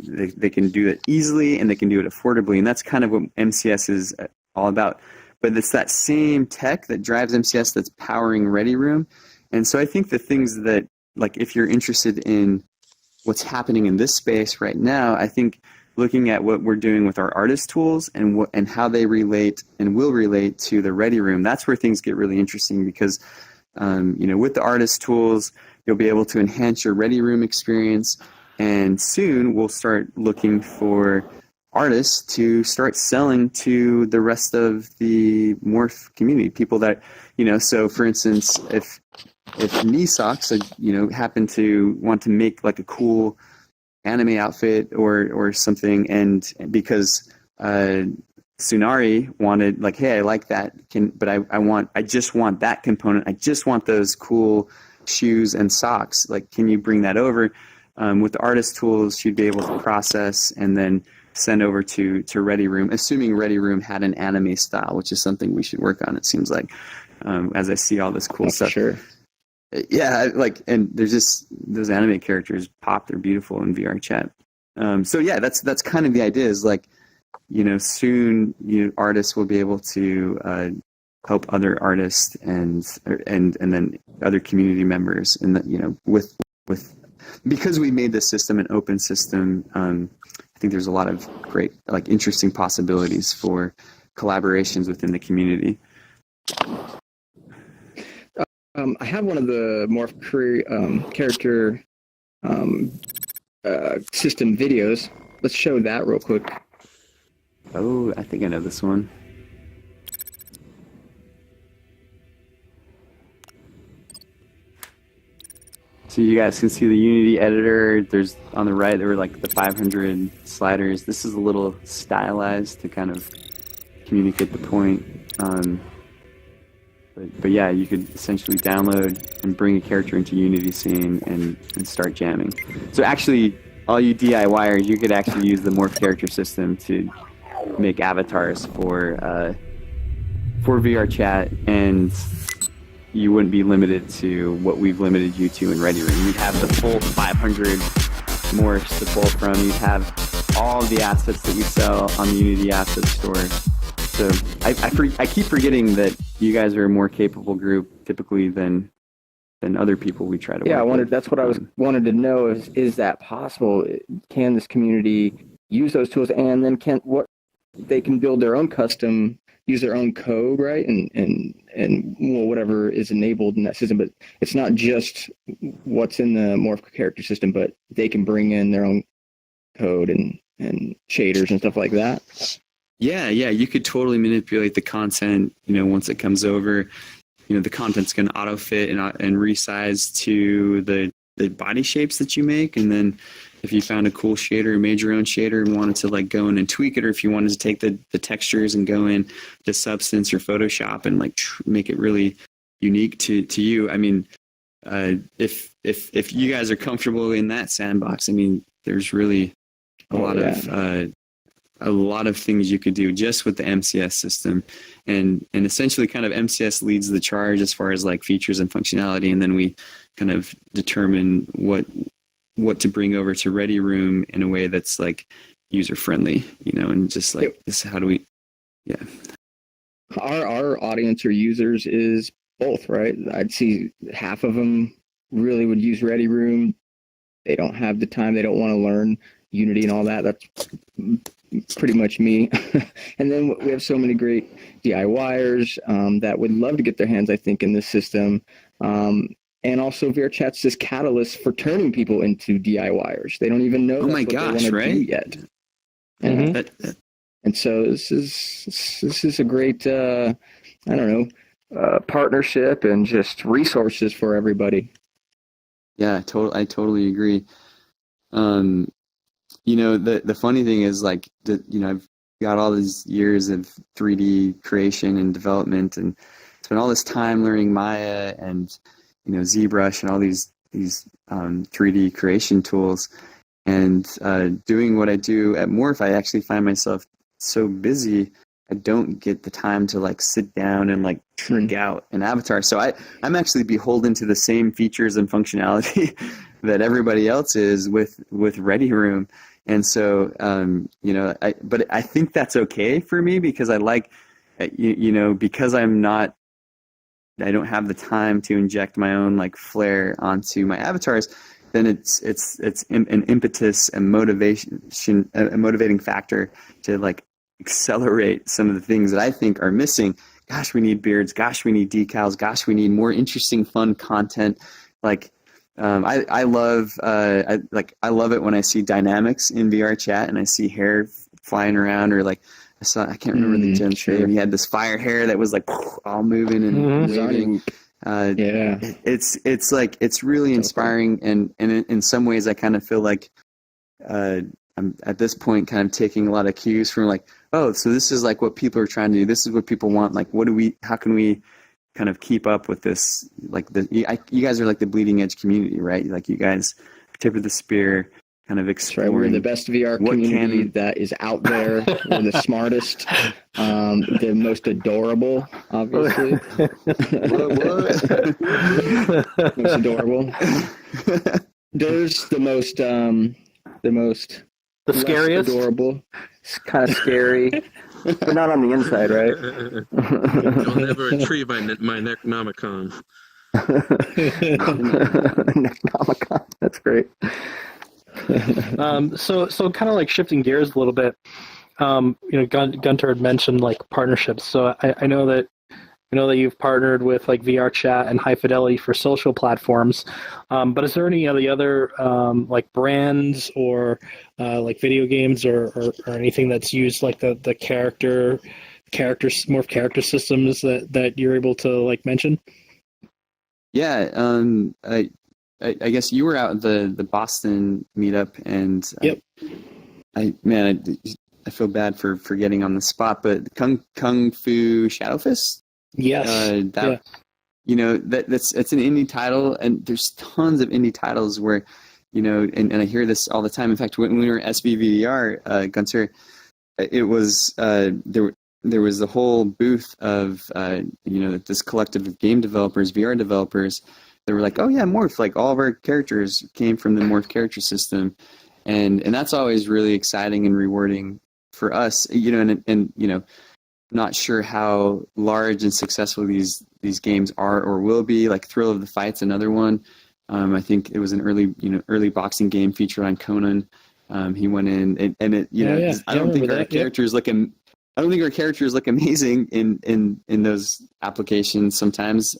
can do it easily and they can do it affordably, and that's kind of what MCS is all about. But it's that same tech that drives MCS that's powering Ready Room. And so I think the things that, if you're interested in what's happening in this space right now, I think looking at what we're doing with our artist tools and how they relate and will relate to the Ready Room, that's where things get really interesting, because with the artist tools, you'll be able to enhance your Ready Room experience, and soon we'll start looking for artists to start selling to the rest of the Morph community, people that, so for instance, if Nisocks, happen to want to make a cool anime outfit or something, and because Tsunari wanted hey, I like that, but I just want that component, I just want those cool shoes and socks, can you bring that over? With the artist tools, she'd be able to process and then send over to Ready Room, assuming Ready Room had an anime style, which is something we should work on, it seems like, as I see all this cool stuff. Sure. Yeah, and there's just those anime characters pop. They're beautiful in VR chat. So yeah, that's kind of the idea. Is soon artists will be able to help other artists and then other community members, and with because we made this system an open system. I think there's a lot of great interesting possibilities for collaborations within the community. I have one of the Morph character system videos. Let's show that real quick. Oh, I think I know this one. So you guys can see the Unity editor. There's on the right, there were like the 500 sliders. This is a little stylized to kind of communicate the point. But yeah, you could essentially download and bring a character into Unity scene and start jamming. So actually, all you DIYers, you could actually use the Morph Character System to make avatars for VR chat, and you wouldn't be limited to what we've limited you to in Ready Room. You'd have the full 500 morphs to pull from. You'd have all the assets that we sell on the Unity Asset Store. So I keep forgetting that you guys are a more capable group typically than other people we try to work with. That's what I wanted to know is that possible? Can this community use those tools, and then they can build their own custom, use their own code, right? And whatever is enabled in that system, but it's not just what's in the Morph Character System, but they can bring in their own code and shaders and stuff like that. Yeah, you could totally manipulate the content, once it comes over. The content's going to auto fit and resize to the body shapes that you make. And then if you found a cool shader, made your own shader and wanted to like go in and tweak it, or if you wanted to take the textures and go in to Substance or Photoshop and like make it really unique to you. I mean, if you guys are comfortable in that sandbox, I mean, there's really a lot of things you could do just with the MCS system, and essentially kind of MCS leads the charge as far as like features and functionality, and then we kind of determine what to bring over to Ready Room in a way that's like user friendly, and just like this, how do we, Our audience or users is both, right? I'd see half of them really would use Ready Room. They don't have the time. They don't want to learn Unity and all that. That's pretty much me. And then we have so many great DIYers that would love to get their hands, I think, in this system. And also VR Chat's this catalyst for turning people into DIYers. They don't even know what they want to do yet. And so this is a great, partnership and just resources for everybody. Yeah, I totally agree. The funny thing is like, I've got all these years of 3D creation and development, and spent all this time learning Maya and, ZBrush and all these 3D creation tools, and doing what I do at Morph. I actually find myself so busy, I don't get the time to like sit down and like trick out an avatar. So I'm actually beholden to the same features and functionality that everybody else is with Ready Room. And so, but I think that's okay for me because I like, because I don't have the time to inject my own like flair onto my avatars, then it's an impetus and motivation, a motivating factor to like accelerate some of the things that I think are missing. Gosh, we need beards. Gosh, we need decals. Gosh, we need more interesting, fun content. Like, I love it when I see dynamics in VR chat and I see hair flying around, or like I can't remember the gent's name. He had this fire hair that was like all moving and waving. It's really inspiring, and in some ways I kind of feel like I'm at this point kind of taking a lot of cues from like, oh, so this is like what people are trying to do. This is what people want. Like, how can we kind of keep up with this? Like you guys are like the bleeding edge community, right? Like you guys tip of the spear, kind of exploring. Right, we're the best VR community that is out there. We're the smartest, the most adorable, obviously. Most adorable. There's the scariest, adorable, kind of scary, but not on the inside, right? I'll never retrieve my Necronomicon. Necronomicon, that's great. So kind of like shifting gears a little bit. Gunter had mentioned like partnerships. So I know that you've partnered with like VR Chat and High Fidelity for social platforms. But is there any of the other like brands or like video games or anything that's used like the Morph character systems that you're able to like mention? Yeah, I guess you were out at the Boston meetup, and Yep. I feel bad for getting on the spot, but Kung Fu Shadow Fist. Yes. Yeah. You know, that's an indie title, and there's tons of indie titles where, you know, and I hear this all the time. In fact, when we were at SBVDR, Gunter, it was there was the whole booth of you know, this collective of game developers, VR developers. They were like, oh yeah, Morph, like all of our characters came from the Morph Character System, and that's always really exciting and rewarding for us, you know, and you know, not sure how large and successful these games are or will be. Like Thrill of the Fight's another one. I think it was an early boxing game featured on Conan. He went in and it, you know, yeah. I don't think our characters look amazing in those applications sometimes.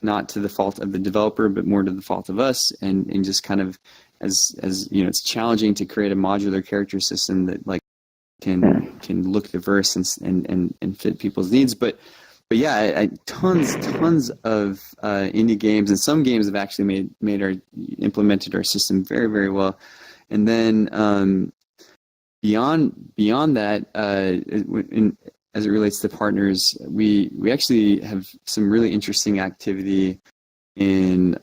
Not to the fault of the developer, but more to the fault of us, and just kind of as you know, it's challenging to create a modular character system that like can look diverse and fit people's needs. But yeah, tons of indie games, and some games have actually implemented our system very, very well. And then beyond that, as it relates to partners, we actually have some really interesting activity in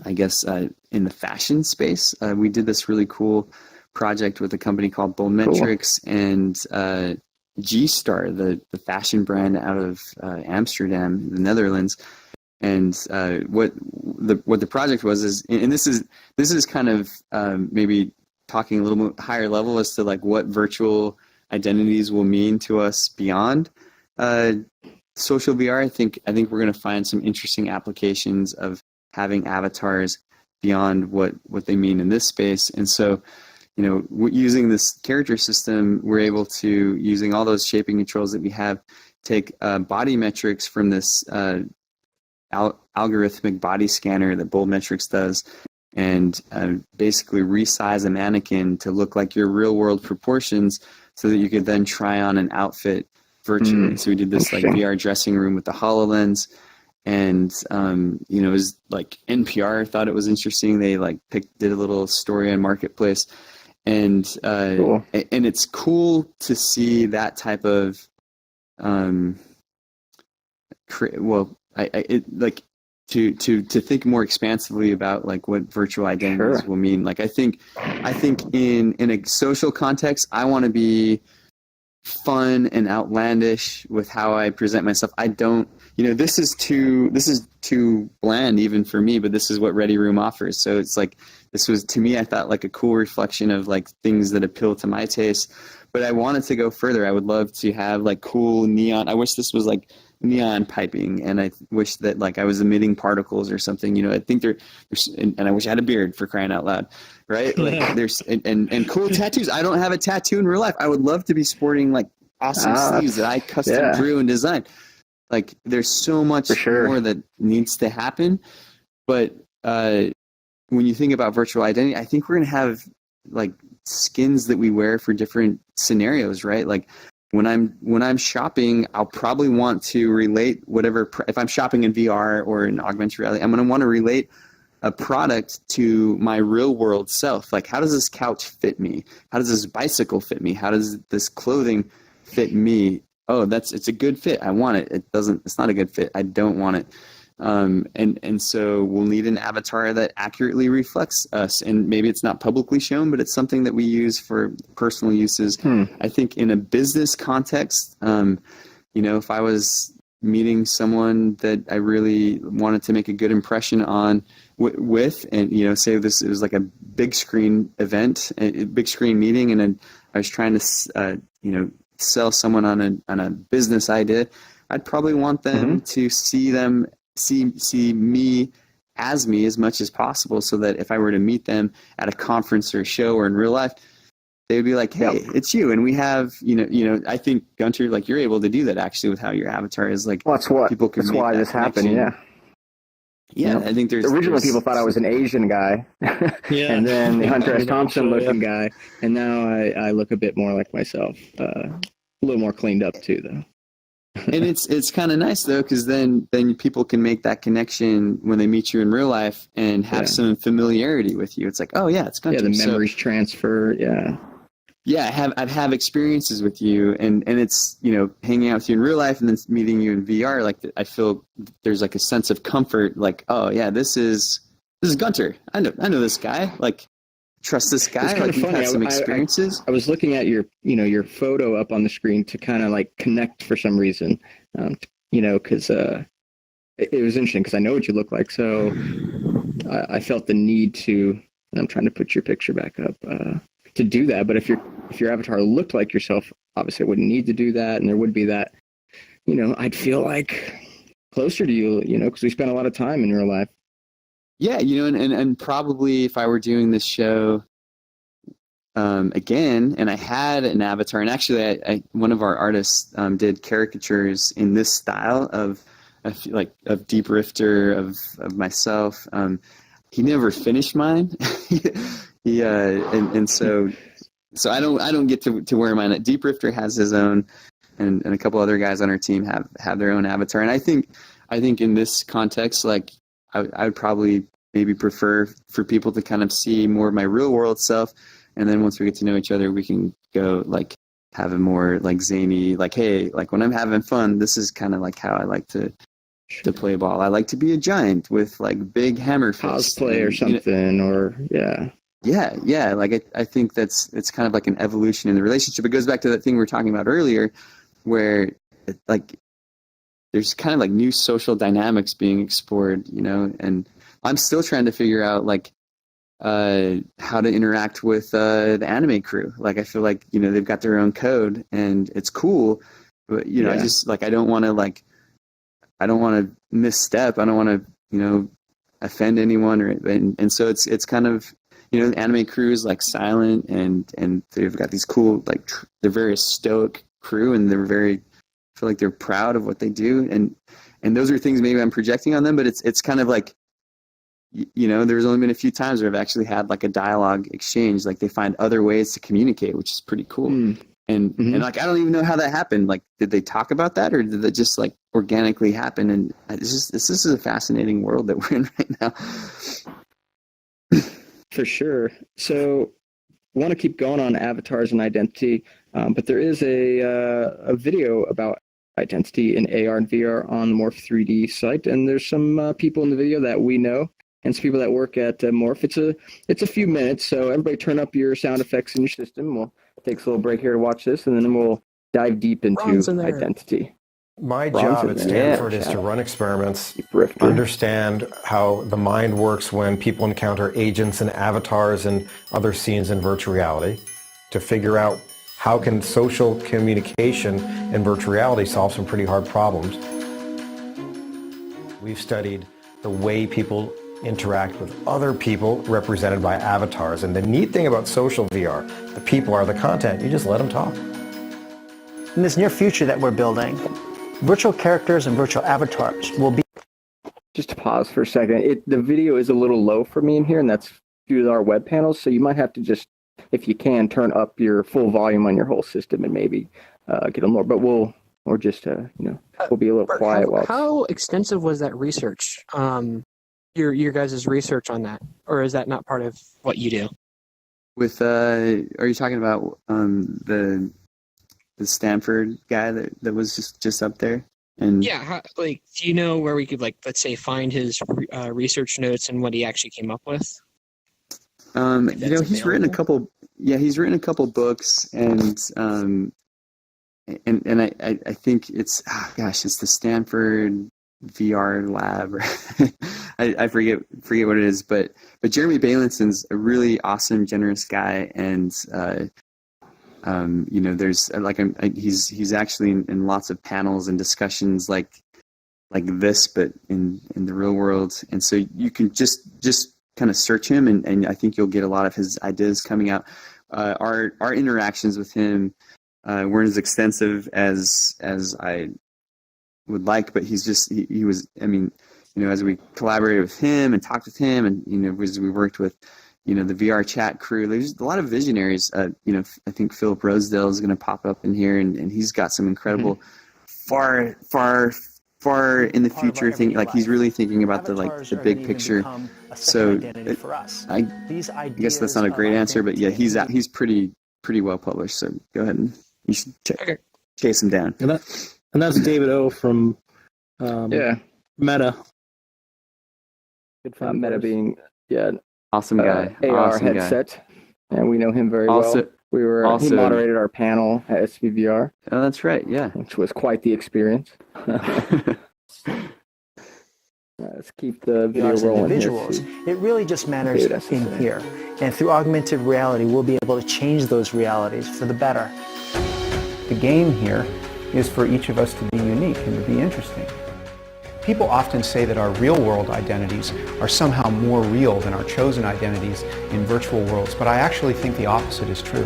I guess in the fashion space. We did this really cool project with a company called Boldmetrics and G-Star, the fashion brand out of Amsterdam, the Netherlands. And what the project was is, and this is kind of maybe talking a little bit higher level as to like what virtual identities will mean to us beyond social VR. I think we're going to find some interesting applications of having avatars beyond what they mean in this space. And so, you know, using this character system, we're able to, using all those shaping controls that we have, take body metrics from this algorithmic body scanner that Boldmetrics does, and basically resize a mannequin to look like your real world proportions so that you could then try on an outfit virtually. So we did this like VR dressing room with the HoloLens, and you know, it was like NPR thought it was interesting. They like did a little story on Marketplace, and cool. And it's cool to see that type of to think more expansively about like what virtual identities will mean. Like I think in a social context, I want to be fun and outlandish with how I present myself. I don't, you know, this is too bland even for me, but this is what Ready Room offers. So it's like, this was, to me, I thought like a cool reflection of like things that appeal to my taste, but I wanted to go further. I would love to have like cool neon. I wish this was like neon piping, and I wish that like I was emitting particles or something, you know. I think there's and I wish I had a beard, for crying out loud, right? Like there's and cool tattoos. I don't have a tattoo in real life. I would love to be sporting like awesome sleeves that I custom drew and designed. Like there's so much more that needs to happen. But when you think about virtual identity, I think we're gonna have like skins that we wear for different scenarios, right? Like when I'm shopping, I'll probably want to relate whatever, if I'm shopping in VR or in augmented reality, I'm going to want to relate a product to my real world self. Like, how does this couch fit me? How does this bicycle fit me? How does this clothing fit me? Oh, it's a good fit. I want it. It's not a good fit. I don't want it. And so we'll need an avatar that accurately reflects us, and maybe it's not publicly shown, but it's something that we use for personal uses. I think in a business context, you know, if I was meeting someone that I really wanted to make a good impression on with, and, you know, say it was like a big screen event, a big screen meeting, and I was trying to, you know, sell someone on a business idea, I'd probably want them to see me as much as possible, so that if I were to meet them at a conference or a show or in real life, they would be like, hey, it's you. And we have, you know, I think, Gunter, like you're able to do that actually with how your avatar is like. Well, that's why this happened. Yeah, I think originally people thought I was an Asian guy, and then the Hunter S. Thompson looking guy, and now I look a bit more like myself, a little more cleaned up too, though. And it's kind of nice though, because then people can make that connection when they meet you in real life and have some familiarity with you. It's like, oh yeah, it's Gunter. Yeah, the memories transfer. Yeah, I've had experiences with you, and it's, you know, hanging out with you in real life and then meeting you in VR. Like, I feel there's like a sense of comfort. Like, oh yeah, this is Gunter. I know this guy. Like, trust this guy. It's kind like, of funny. Had some experiences. I was looking at your photo up on the screen to kind of like connect for some reason. Because it was interesting because I know what you look like. So I felt the need to. And I'm trying to put your picture back up. To do that, but if your avatar looked like yourself, obviously I wouldn't need to do that, and there would be that, I'd feel like closer to you, because we spent a lot of time in real life. Yeah, and probably if I were doing this show again, and I had an avatar, and actually I one of our artists did caricatures in this style of Deep Rifter, of myself. He never finished mine. So I don't get to wear mine. Deep Rifter has his own, and a couple other guys on our team have their own avatar. And I think in this context, like I would probably maybe prefer for people to kind of see more of my real world self, and then once we get to know each other, we can go like have a more like zany, like, hey, like when I'm having fun, this is kind of like how I like to play ball. I like to be a giant with like big hammer fists. Cosplay or something, or Yeah. Like I think it's kind of like an evolution in the relationship. It goes back to that thing we were talking about earlier, where like there's kind of like new social dynamics being explored, and I'm still trying to figure out like how to interact with the anime crew. Like I feel like, they've got their own code and it's cool, but I just like I don't want to misstep. I don't want to, offend anyone, and so it's kind of, the anime crew is like silent and they've got these cool, like they're very stoic crew, and they're I feel like they're proud of what they do, and those are things maybe I'm projecting on them, but it's kind of like, there's only been a few times where I've actually had like a dialogue exchange, like they find other ways to communicate, which is pretty cool. And like I don't even know how that happened. Like, did they talk about that, or did it just like organically happen? And this is a fascinating world that we're in right now. For sure. So, I want to keep going on avatars and identity, but there is a video about identity in AR and VR on the Morph3D site, and there's some people in the video that we know, and some people that work at Morph. It's a few minutes, so everybody turn up your sound effects in your system. We'll take a little break here to watch this, and then we'll dive deep into identity. My job at Stanford is to run experiments, understand how the mind works when people encounter agents and avatars and other scenes in virtual reality, to figure out how can social communication in virtual reality solve some pretty hard problems. We've studied the way people interact with other people represented by avatars. And the neat thing about social VR, the people are the content. You just let them talk. In this near future that we're building, virtual characters and virtual avatars will be... Just to pause for a second, the video is a little low for me in here, and that's due to our web panels, so you might have to just, if you can, turn up your full volume on your whole system and maybe get a more, but we'll be a little quiet. How extensive was that research? Your guys' research on that, or is that not part of what you do? With are you talking about the Stanford guy that was just up there? And yeah, do you know where we could, let's say, find his research notes and what he actually came up with? He's written a couple. Yeah, he's written a couple books, and I think it's it's the Stanford VR lab. I forget what it is, but Jeremy Bailenson a really awesome, generous guy, and there's he's actually in lots of panels and discussions like this, but in the real world, and so you can just kind of search him, and I think you'll get a lot of his ideas coming out. Our interactions with him weren't as extensive as I would like, but he was, as we collaborated with him and talked with him, and as we worked with the VR chat crew, there's a lot of visionaries. I think Philip Rosedale is going to pop up in here, and he's got some incredible far in the future. He's really thinking about the big picture. So I guess that's not a great answer, but yeah, he's pretty well published. So go ahead and you should chase him down. And that's David O from Meta. Good friend Meta being awesome guy, AR awesome headset, guy. And we know him very also, well. He moderated our panel at SVVR. Oh, that's right. Yeah, which was quite the experience. Let's keep the video rolling. Individuals. It really just matters in here, and through augmented reality, we'll be able to change those realities for the better. The game here is for each of us to be unique and to be interesting. People often say that our real-world identities are somehow more real than our chosen identities in virtual worlds, but I actually think the opposite is true.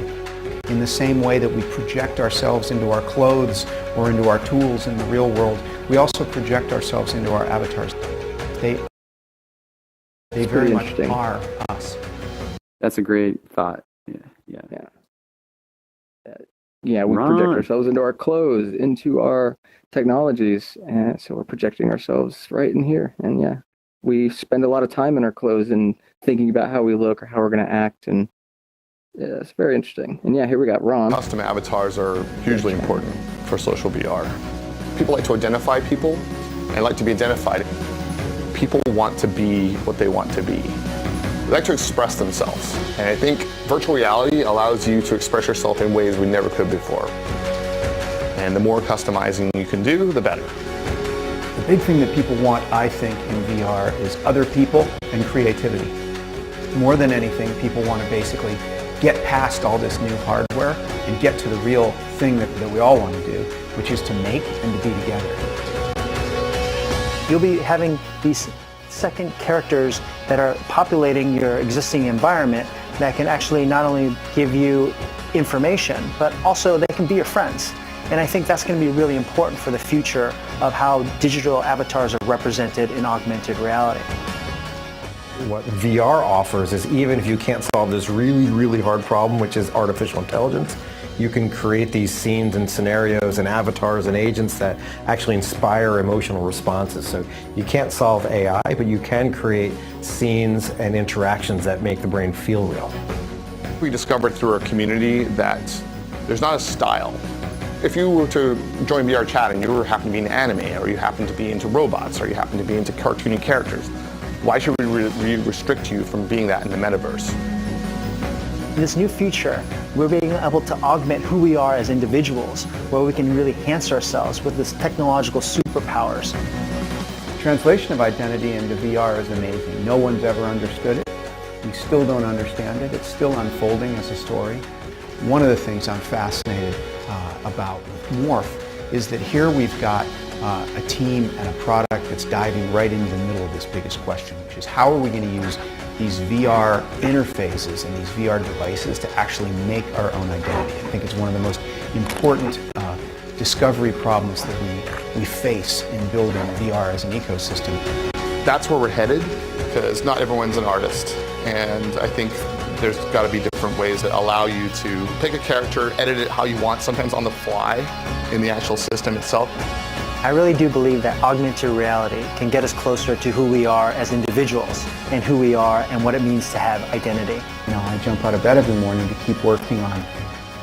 In the same way that we project ourselves into our clothes or into our tools in the real world, we also project ourselves into our avatars. They very much are us. That's a great thought. Yeah, we project ourselves into our clothes, into our technologies, and so we're projecting ourselves right in here. And yeah, we spend a lot of time in our clothes and thinking about how we look or how we're going to act, and yeah, it's very interesting. And yeah, here we got Ron. Custom avatars are hugely important for social VR. People like to identify people and like to be identified. People want to be what they want to be. They like to express themselves. And I think virtual reality allows you to express yourself in ways we never could before. And the more customizing you can do, the better. The big thing that people want, I think, in VR is other people and creativity. More than anything, people want to basically get past all this new hardware and get to the real thing that we all want to do, which is to make and to be together. You'll be having these second characters that are populating your existing environment that can actually not only give you information, but also they can be your friends. And I think that's going to be really important for the future of how digital avatars are represented in augmented reality. What VR offers is even if you can't solve this really, really hard problem, which is artificial intelligence, you can create these scenes and scenarios and avatars and agents that actually inspire emotional responses. So you can't solve AI, but you can create scenes and interactions that make the brain feel real. We discovered through our community that there's not a style. If you were to join VR chat and you happen to be in anime, or you happen to be into robots, or you happen to be into cartoony characters, why should we restrict you from being that in the metaverse? In this new future, we're being able to augment who we are as individuals, where we can really enhance ourselves with this technological superpowers. Translation of identity into VR is amazing. No one's ever understood it. We still don't understand it. It's still unfolding as a story. One of the things I'm fascinated about Morph is that here we've got a team and a product that's diving right into the middle of this biggest question, which is how are we going to use these VR interfaces and these VR devices to actually make our own identity. I think it's one of the most important discovery problems that we face in building VR as an ecosystem. That's where we're headed, because not everyone's an artist, and I think there's got to be different ways that allow you to pick a character, edit it how you want, sometimes on the fly in the actual system itself. I really do believe that augmented reality can get us closer to who we are as individuals and who we are and what it means to have identity. You know, I jump out of bed every morning to keep working on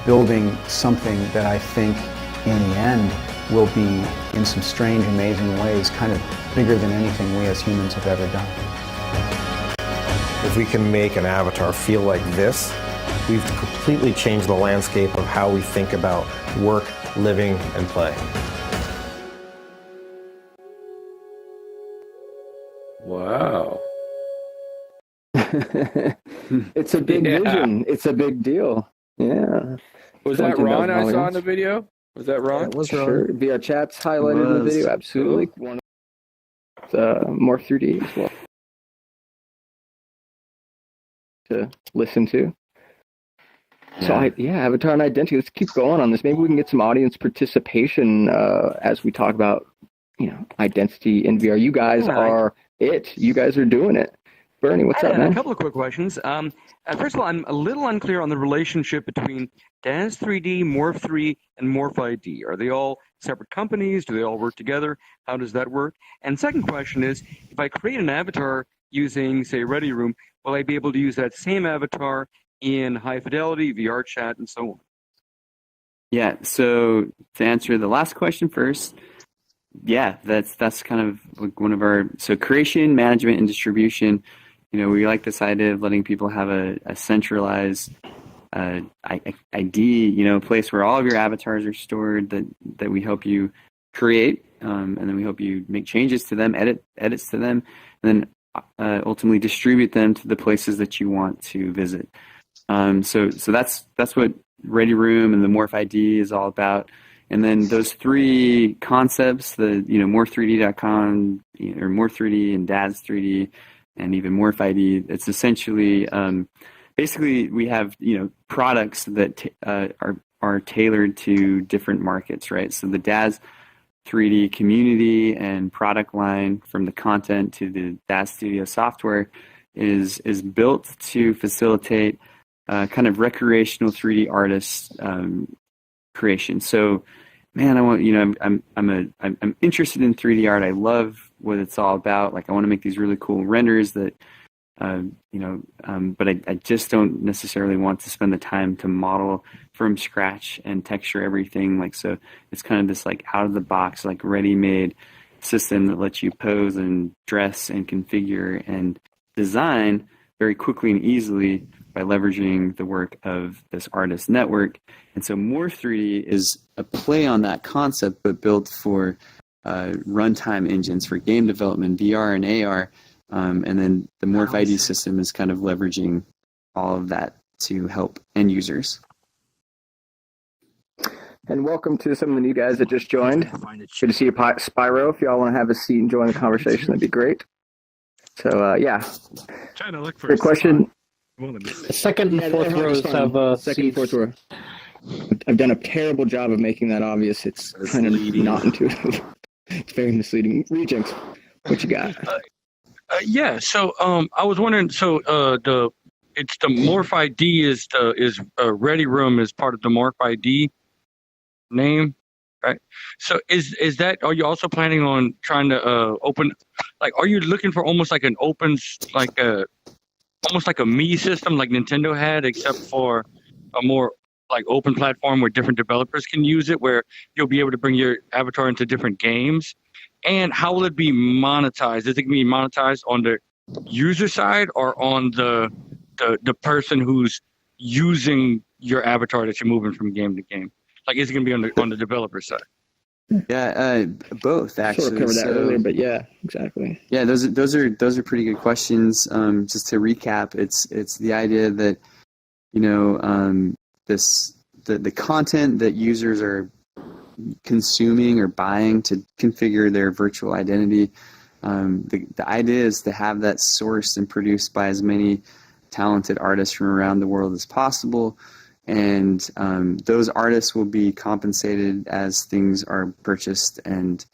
building something that I think in the end will be, in some strange, amazing ways, kind of bigger than anything we as humans have ever done. If we can make an avatar feel like this, we've completely changed the landscape of how we think about work, living, and play. Wow. It's a big vision. It's a big deal. Yeah. Was that Ron I saw in the video? Was that Ron? It was Ron. Sure. VR chat's highlighted in the video. Absolutely. One of Morph3D as well to listen to. Yeah. So avatar and identity. Let's keep going on this. Maybe we can get some audience participation as we talk about, identity in VR. You guys are it. You guys are doing it. Bernie, what's up, man? A couple of quick questions. First of all, I'm a little unclear on the relationship between Daz3D, Morph3D, and MorphID. Are they all separate companies? Do they all work together? How does that work? And second question is, if I create an avatar using, say, Ready Room, will I be able to use that same avatar in high fidelity, VR chat, and so on? Yeah, so to answer the last question first, yeah, that's kind of like one of our, so creation, management, and distribution. We like this idea of letting people have a centralized ID, place where all of your avatars are stored that we help you create, and then we help you make changes to them, edits to them, and then ultimately distribute them to the places that you want to visit. So that's what Ready Room and the Morph ID is all about. And then those three concepts, the Morph3D.com or Morph3D and Daz3D and even Morph ID, it's essentially basically we have products that are tailored to different markets, right? So the Daz3D community and product line, from the content to the Daz Studio software, is built to facilitate kind of recreational 3D artist creation. So, man, I want I'm interested in 3D art. I love what it's all about. Like, I want to make these really cool renders that, but I just don't necessarily want to spend the time to model from scratch and texture everything. Like, so it's kind of this like out of the box, like ready-made system that lets you pose and dress and configure and design very quickly and easily by leveraging the work of this artist network. And so Morph3D is a play on that concept, but built for runtime engines for game development, VR and AR. And then the Morph ID system is kind of leveraging all of that to help end users. And welcome to some of the new guys that just joined. Good to see you, Spyro. If y'all want to have a seat and join the conversation, that'd be great. So, yeah. Trying to look for good question. The second and fourth rows have second and fourth row. I've done a terrible job of making that obvious. It's kind of not intuitive. It's very misleading. Rejects, what you got? Yeah, so I was wondering. So the Morph ID is Ready Room is part of the Morph ID name, right? So is that? Are you also planning on trying to open? Like, are you looking for almost like an open, like almost like a Me system, like Nintendo had, except for a more like open platform where different developers can use it, where you'll be able to bring your avatar into different games? And how will it be monetized? Is it going to be monetized on the user side or on the person who's using your avatar that you're moving from game to game? Like, is it going to be on the developer side? Yeah, both actually. Sort of covered that earlier, but yeah, exactly. Yeah, those are pretty good questions. Just to recap, it's the idea that the content that users are consuming or buying to configure their virtual identity. The idea is to have that sourced and produced by as many talented artists from around the world as possible. And those artists will be compensated as things are purchased and,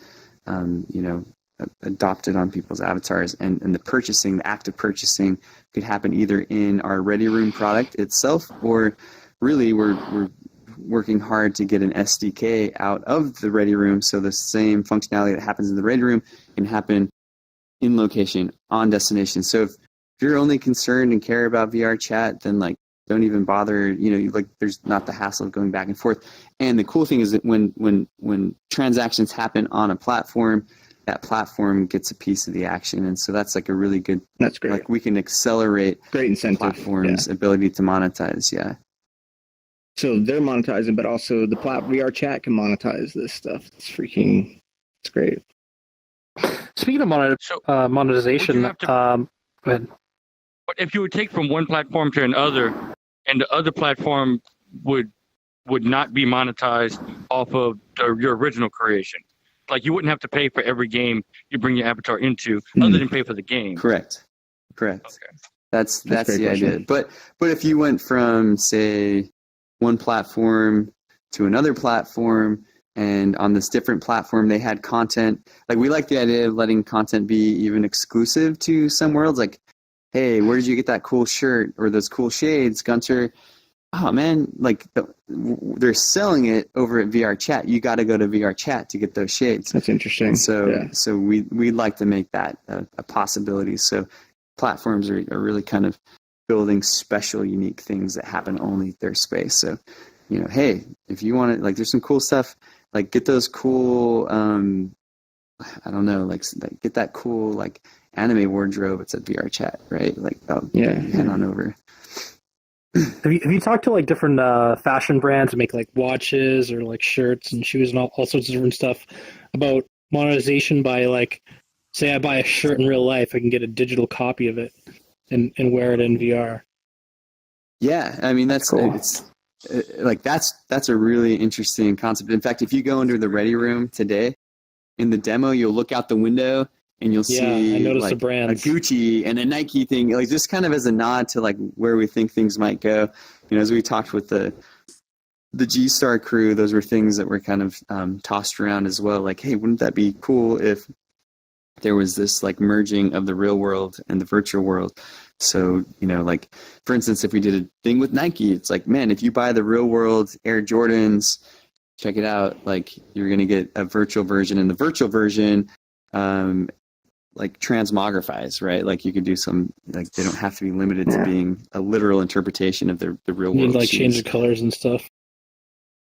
adopted on people's avatars. And the act of purchasing could happen either in our Ready Room product itself, or really we're working hard to get an SDK out of the Ready Room, so the same functionality that happens in the Ready Room can happen in location, on destination. So if you're only concerned and care about VR chat, then like don't even bother, there's not the hassle of going back and forth. And the cool thing is that when transactions happen on a platform, that platform gets a piece of the action. And so that's like a really good, that's great. Like we can accelerate great incentive platform's ability to monetize. Yeah. So they're monetizing, but also the VR chat can monetize this stuff. It's great. Speaking of monetization, go ahead. But if you would take from one platform to another, and the other platform would not be monetized off of your original creation, like you wouldn't have to pay for every game you bring your avatar into, other than pay for the game. Correct. Okay. That's the idea. But if you went from, say, one platform to another platform, and on this different platform they had content, like we like the idea of letting content be even exclusive to some worlds. Like hey, where did you get that cool shirt or those cool shades, Gunter? Oh man, like they're selling it over at VR Chat. You got to go to VR Chat to get those shades. That's interesting. And so, Yeah. so we'd like to make that a possibility. So platforms are really kind of building special, unique things that happen only at their space. So, you know, hey, if you want to, like, there's some cool stuff. Like, get those cool, I don't know, like get that cool like anime wardrobe. It's at VR Chat, right? Like, head on over. Have you talked to like different fashion brands that make like watches or like shirts and shoes and all sorts of different stuff about monetization by like, say I buy a shirt in real life, I can get a digital copy of it and wear it in VR. Yeah, I mean that's cool. That's a really interesting concept. In fact, if you go into the Ready Room today, in the demo, you'll look out the window and you'll see I noticed like the brands. a Gucci and a Nike thing, like just kind of as a nod to like where we think things might go. You know, as we talked with the G-Star crew, those were things that were kind of tossed around as well. Like, hey, wouldn't that be cool if there was this like merging of the real world and the virtual world? So, you know, like for instance, if we did a thing with Nike, it's like, man, if you buy the real world Air Jordans, check it out, like you're going to get a virtual version, and the virtual version like transmogrifies, right? Like you could do some, like they don't have to be limited to being a literal interpretation of the real world. Like change the colors and stuff.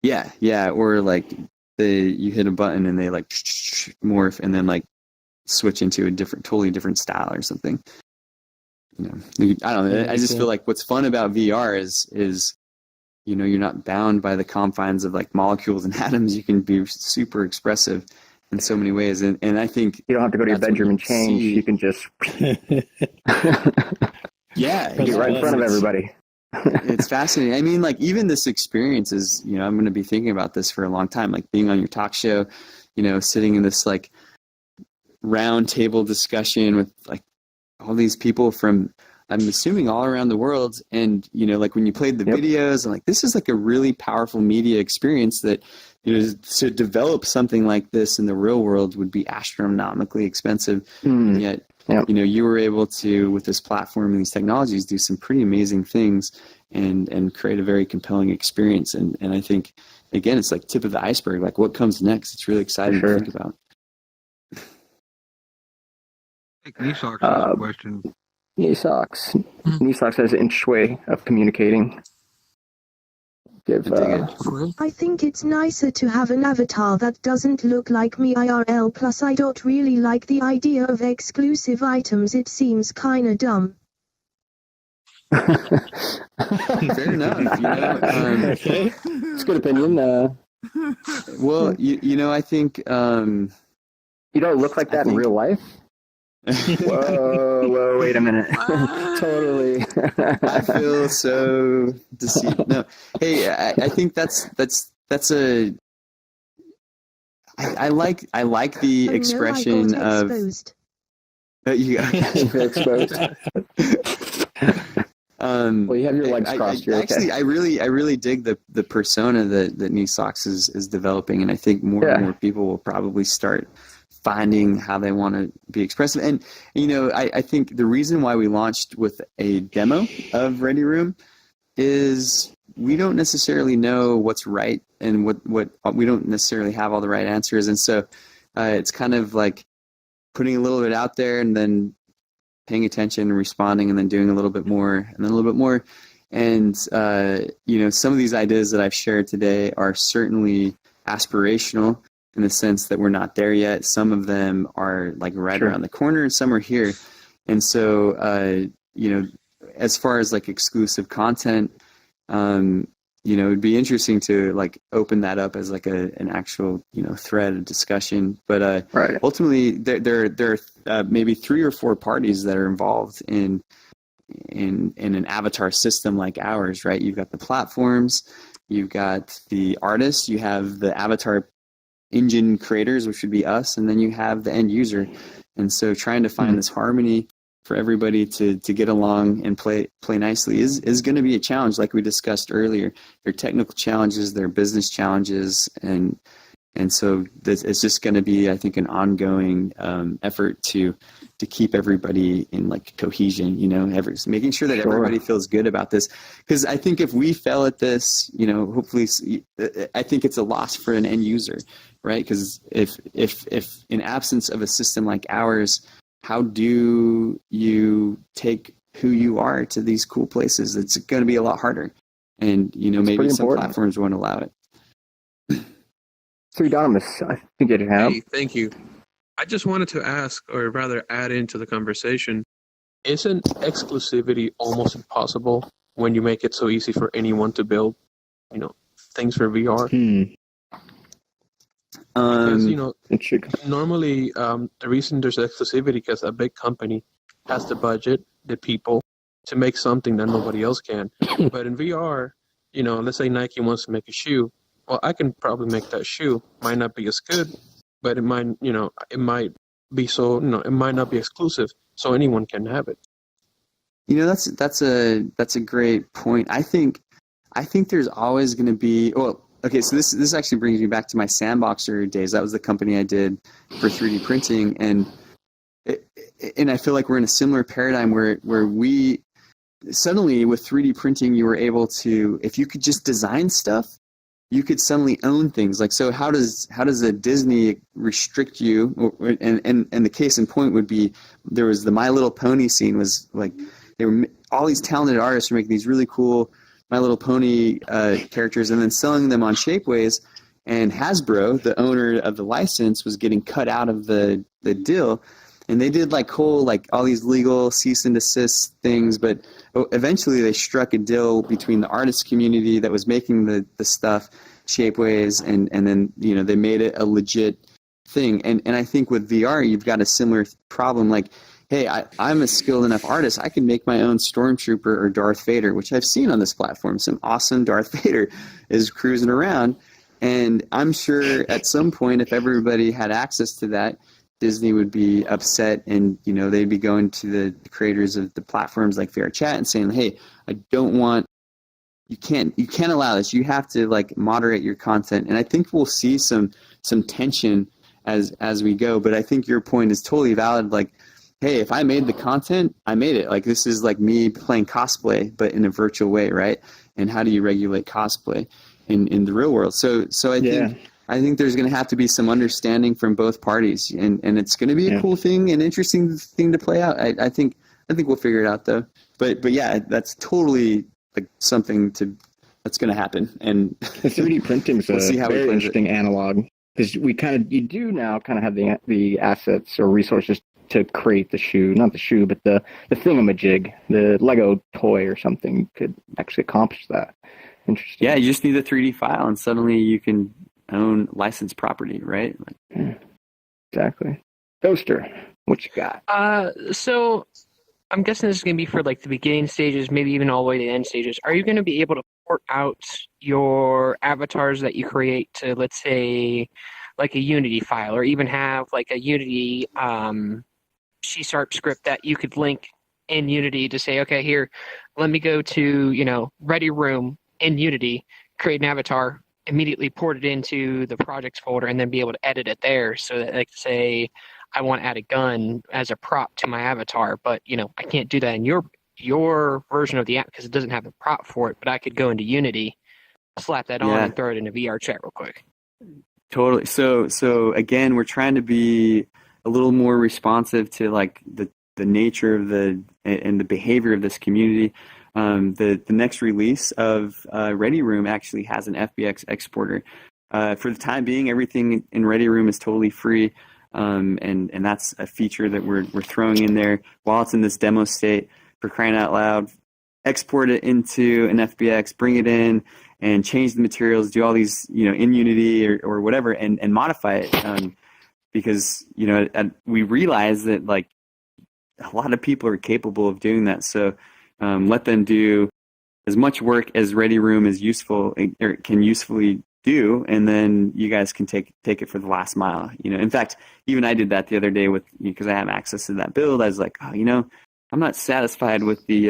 Yeah, or like you hit a button and they like morph and then like switch into a totally different style or something. You know, I don't know. I just feel like what's fun about VR is you know, you're not bound by the confines of like molecules and atoms. You can be super expressive in so many ways, and I think you don't have to go to your bedroom and change. You can just be right in front of everybody. It's fascinating. I mean, like even this experience is, you know, I'm going to be thinking about this for a long time. Like being on your talk show, you know, sitting in this like round table discussion with like all these people from, I'm assuming, all around the world. And, you know, like when you played the videos, and like, this is like a really powerful media experience that, you know, to develop something like this in the real world would be astronomically expensive. And yet, you know, you were able to, with this platform and these technologies, do some pretty amazing things and create a very compelling experience. And I think, again, it's like tip of the iceberg. Like what comes next? It's really exciting to think about. Nisox has a question. Nisox has an interesting way of communicating. I think it's nicer to have an avatar that doesn't look like me IRL, plus I don't really like the idea of exclusive items. It seems kinda dumb. Fair enough. You know, it's a good opinion. Well, you know, I think you don't look like that in real life. Whoa, wait a minute. Totally. I feel so deceived. No, hey, I think that's a. I like the expression of. You feel exposed. Well, you have your legs crossed. Actually, I really dig the persona that Nisox is developing, and I think more and more people will probably start finding how they want to be expressive. And, you know, I think the reason why we launched with a demo of Ready Room is we don't necessarily know what's right and what we don't necessarily have all the right answers. And so it's kind of like putting a little bit out there and then paying attention and responding and then doing a little bit more and then a little bit more. And, you know, some of these ideas that I've shared today are certainly aspirational in the sense that we're not there yet. Some of them are like right around the corner and some are here. And so, you know, as far as like exclusive content, you know, it'd be interesting to like open that up as like an actual, you know, thread of discussion. But ultimately there are maybe 3 or 4 parties that are involved in an avatar system like ours, right? You've got the platforms, you've got the artists, you have the avatar engine creators, which would be us, and then you have the end user. And so trying to find this harmony for everybody to get along and play nicely is going to be a challenge, like we discussed earlier. There are technical challenges, there are business challenges, and so it's just going to be, I think, an ongoing effort to to keep everybody in like cohesion, you know, making sure that everybody feels good about this. Because I think if we fail at this, you know, hopefully, I think it's a loss for an end user, right? Because if in absence of a system like ours, how do you take who you are to these cool places? It's going to be a lot harder. And, you know, maybe some platforms won't allow it. Freedomus, I think it have. Hey, thank you. I just wanted to ask, or rather add into the conversation, isn't exclusivity almost impossible when you make it so easy for anyone to build, you know, things for VR? Because, you know, normally the reason there's exclusivity because a big company has the budget, the people, to make something that nobody else can. But in VR, you know, let's say Nike wants to make a shoe. Well, I can probably make that shoe. Might not be as good, but it might, you know, it might be so, you know, it might not be exclusive, so anyone can have it. You know, that's a great point. I think there's always going to be, well, okay, so this actually brings me back to my Sandboxer days. That was the company I did for 3D printing, and I feel like we're in a similar paradigm where we suddenly with 3D printing you were able to, if you could just design stuff, you could suddenly own things. Like, so how does a Disney restrict you? And the case in point would be, there was the My Little Pony scene was like, all these talented artists were making these really cool My Little Pony characters and then selling them on Shapeways, and Hasbro, the owner of the license, was getting cut out of the deal. And they did like all these legal cease and desist things, but eventually they struck a deal between the artist community that was making the stuff, Shapeways, and then, you know, they made it a legit thing. And I think with VR, you've got a similar problem. Like, hey, I'm a skilled enough artist. I can make my own Stormtrooper or Darth Vader, which I've seen on this platform. Some awesome Darth Vader is cruising around. And I'm sure at some point, if everybody had access to that, Disney would be upset, and, you know, they'd be going to the creators of the platforms like VRChat and saying, hey, I don't want, you can't allow this. You have to like moderate your content. And I think we'll see some tension as we go. But I think your point is totally valid. Like, hey, if I made the content, I made it. Like, this is like me playing cosplay, but in a virtual way, right? And how do you regulate cosplay in the real world? So I think there's going to have to be some understanding from both parties, and it's going to be a cool thing, an interesting thing to play out. I think we'll figure it out though. But yeah, that's totally like something that's going to happen. And 3D printing is a very interesting analog, because you do now have the assets or resources to create the shoe, not the shoe, but the thingamajig, the Lego toy or something could actually accomplish that. Interesting. Yeah, you just need a 3D file, and suddenly you can own licensed property, right? Exactly. Toaster, what you got? So I'm guessing this is going to be for like the beginning stages, maybe even all the way to the end stages. Are you going to be able to port out your avatars that you create to, let's say, like a Unity file, or even have like a Unity C# script that you could link in Unity to say, okay, here, let me go to, you know, Ready Room in Unity, create an avatar, immediately port it into the projects folder, and then be able to edit it there. So that, like, say I want to add a gun as a prop to my avatar, but, you know, I can't do that in your version of the app because it doesn't have a prop for it, but I could go into Unity, slap that on, and throw it into VR chat real quick. Totally. So again, we're trying to be a little more responsive to like the nature of and the behavior of this community. The next release of Ready Room actually has an FBX exporter. For the time being, everything in Ready Room is totally free, and that's a feature that we're throwing in there while it's in this demo state. For crying out loud, export it into an FBX, bring it in, and change the materials, do all these, you know, in Unity or whatever, and modify it, because, you know, we realize that like a lot of people are capable of doing that. So let them do as much work as Ready Room is useful or can usefully do, and then you guys can take it for the last mile. You know, in fact, even I did that the other day because I have access to that build. I was like, oh, you know, I'm not satisfied with the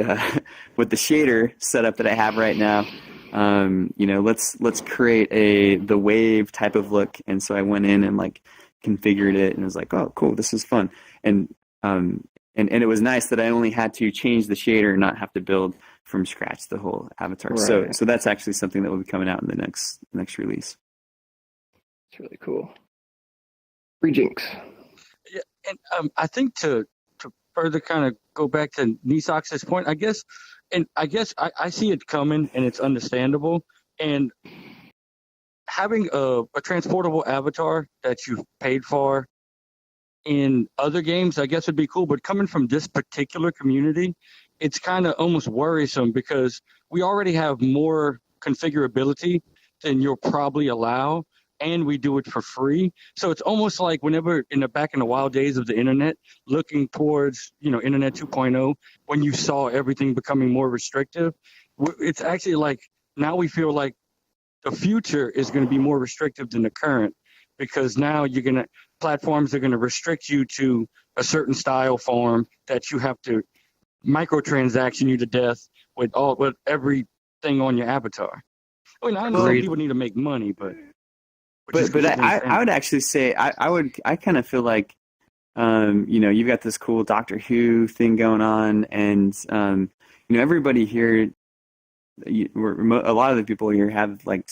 shader setup that I have right now. You know, let's create the wave type of look. And so I went in and like configured it and was like, oh, cool, this is fun. And and it was nice that I only had to change the shader and not have to build from scratch the whole avatar. Right. So that's actually something that will be coming out in the next release. It's really cool. Free Jinx. Yeah, and I think to further kind of go back to Nisox's point, I guess I see it coming, and it's understandable. And having a transportable avatar that you've paid for in other games, I guess would be cool. But coming from this particular community, it's kind of almost worrisome because we already have more configurability than you'll probably allow, and we do it for free. So it's almost like whenever back in the wild days of the internet, looking towards, Internet 2.0, when you saw everything becoming more restrictive, it's actually like now we feel like the future is going to be more restrictive than the current, because now platforms are going to restrict you to a certain style form that you have to microtransaction you to death with everything on your avatar. I mean, I know people need to make money, but I would actually say I kind of feel like you've got this cool Doctor Who thing going on, and everybody here, a lot of the people here have like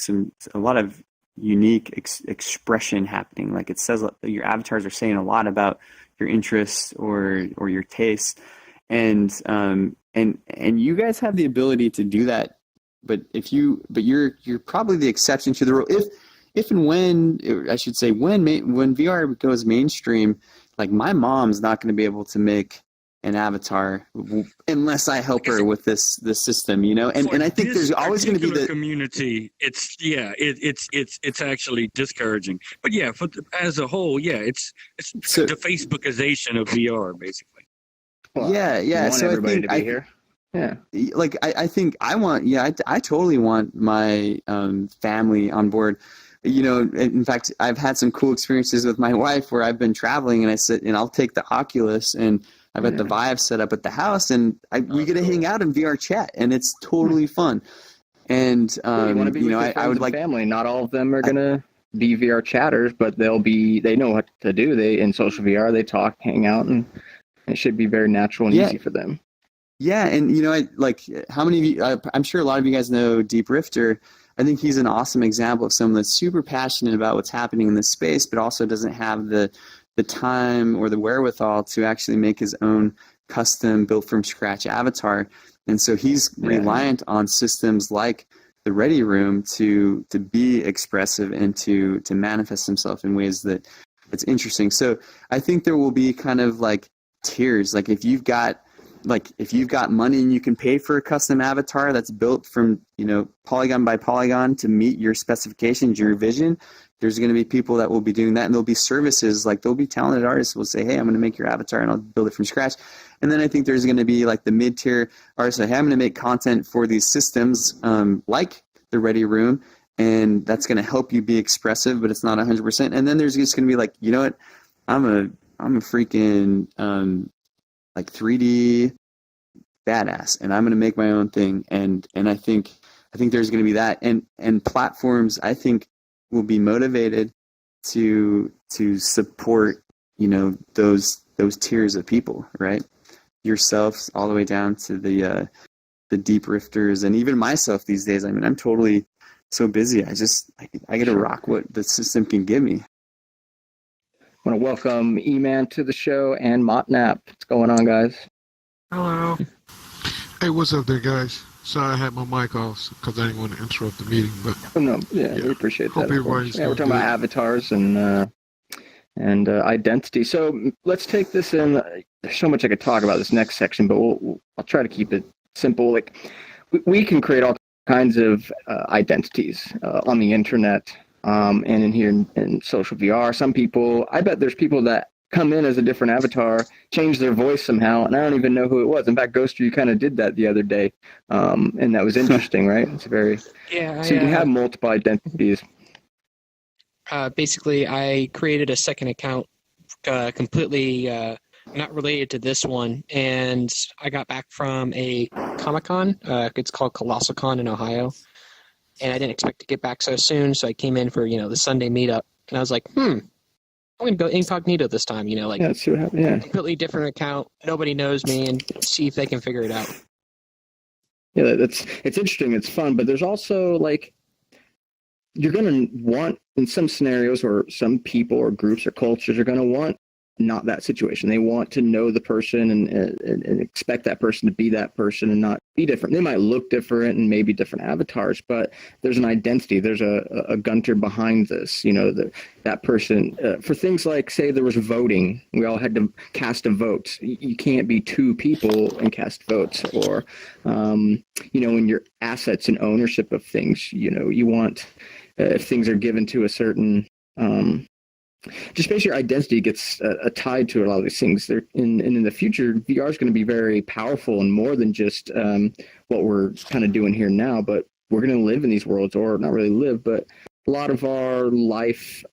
a lot of unique expression happening. Like it says your avatars are saying a lot about your interests or your tastes, and you guys have the ability to do that. But you're probably the exception to the rule. If and when, I should say, when VR goes mainstream, like my mom's not going to be able to make an avatar unless I help her with this system, and I think there's always going to be the community. It's actually discouraging, but as a whole, it's the Facebookization of VR basically. Well, yeah. Want so everybody I think to be here. Yeah. Like I think I want. Yeah, I totally want my family on board. In fact, I've had some cool experiences with my wife where I've been traveling and I sit and I'll take the Oculus and I've got the Vive set up at the house and we get to hang out in VR chat and it's totally fun. And you want to be with your friends I would and like family. Not all of them are gonna be VR chatters, but they know what to do. They in social VR they talk, hang out, and it should be very natural and easy for them. Yeah, and how many of you? I'm sure a lot of you guys know Deep Rifter. I think he's an awesome example of someone that's super passionate about what's happening in this space, but also doesn't have the time or the wherewithal to actually make his own custom, built from scratch avatar. And so he's reliant on systems like the Ready Room to be expressive and to manifest himself in ways that's interesting. So I think there will be kind of like tiers. Like if you've got money and you can pay for a custom avatar that's built from, polygon by polygon to meet your specifications, your vision, there's going to be people that will be doing that. And there'll be services, like there'll be talented artists who will say, hey, I'm going to make your avatar and I'll build it from scratch. And then I think there's going to be like the mid-tier artists that, hey, I'm going to make content for these systems like the Ready Room. And that's going to help you be expressive, but it's not 100%. And then there's just going to be like, you know what, I'm a freaking like 3D badass, and I'm going to make my own thing. And I think there's going to be that, and platforms I think will be motivated to support those tiers of people, right? Yourselves all the way down to the deep rifters, and even myself these days. I mean, I'm totally so busy. I get to rock what the system can give me. I want to welcome E-Man to the show and Motnap. What's going on, guys? Hello. Hey, what's up there, guys? Sorry I had my mic off because I didn't want to interrupt the meeting. But we appreciate that. Hope everybody's we're talking about avatars and identity. So let's take this in. There's so much I could talk about this next section, but I'll try to keep it simple. Like we can create all kinds of identities on the internet. And in here in social VR, I bet there's people that come in as a different avatar, change their voice somehow, and I don't even know who it was. In fact, Ghoster, you kind of did that the other day, and that was interesting, right? It's very so you can have multiple identities. Basically, I created a second account completely not related to this one, and I got back from a Comic-Con. It's called ColossalCon in Ohio. And I didn't expect to get back so soon, so I came in for, the Sunday meetup. And I was like, I'm gonna go incognito this time. Like let's see what happens. Yeah, completely different account. Nobody knows me, and see if they can figure it out. Yeah, it's interesting. It's fun, but there's also like you're going to want in some scenarios, or some people or groups or cultures are going to want not that situation. They want to know the person and expect that person to be that person and not be different. They might look different and maybe different avatars, but there's an identity. There's a Gunter behind this. That person for things like, say, there was voting. We all had to cast a vote. You can't be two people and cast votes. Or in your assets and ownership of things, you want if things are given to a certain just basically your identity gets tied to a lot of these things. In the future, VR is going to be very powerful and more than just what we're kind of doing here now. But we're going to live in these worlds, or not really live, but a lot of our life,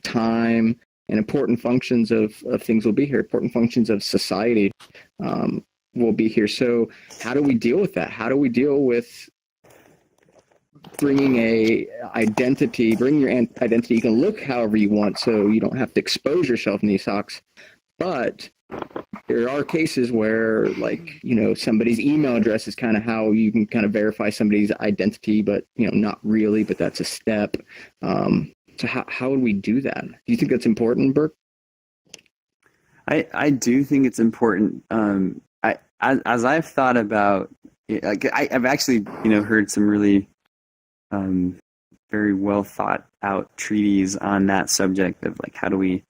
time, and important functions of things will be here. Important functions of society will be here. So how do we deal with that? How do we deal with bringing your identity? You can look however you want, so you don't have to expose yourself in these socks. But there are cases where, somebody's email address is kind of how you can kind of verify somebody's identity, but not really. But that's a step. So how would we do that? Do you think that's important, Berk? I do think it's important. As I've thought about, I've actually heard some really very well thought out treaties on that subject of how do we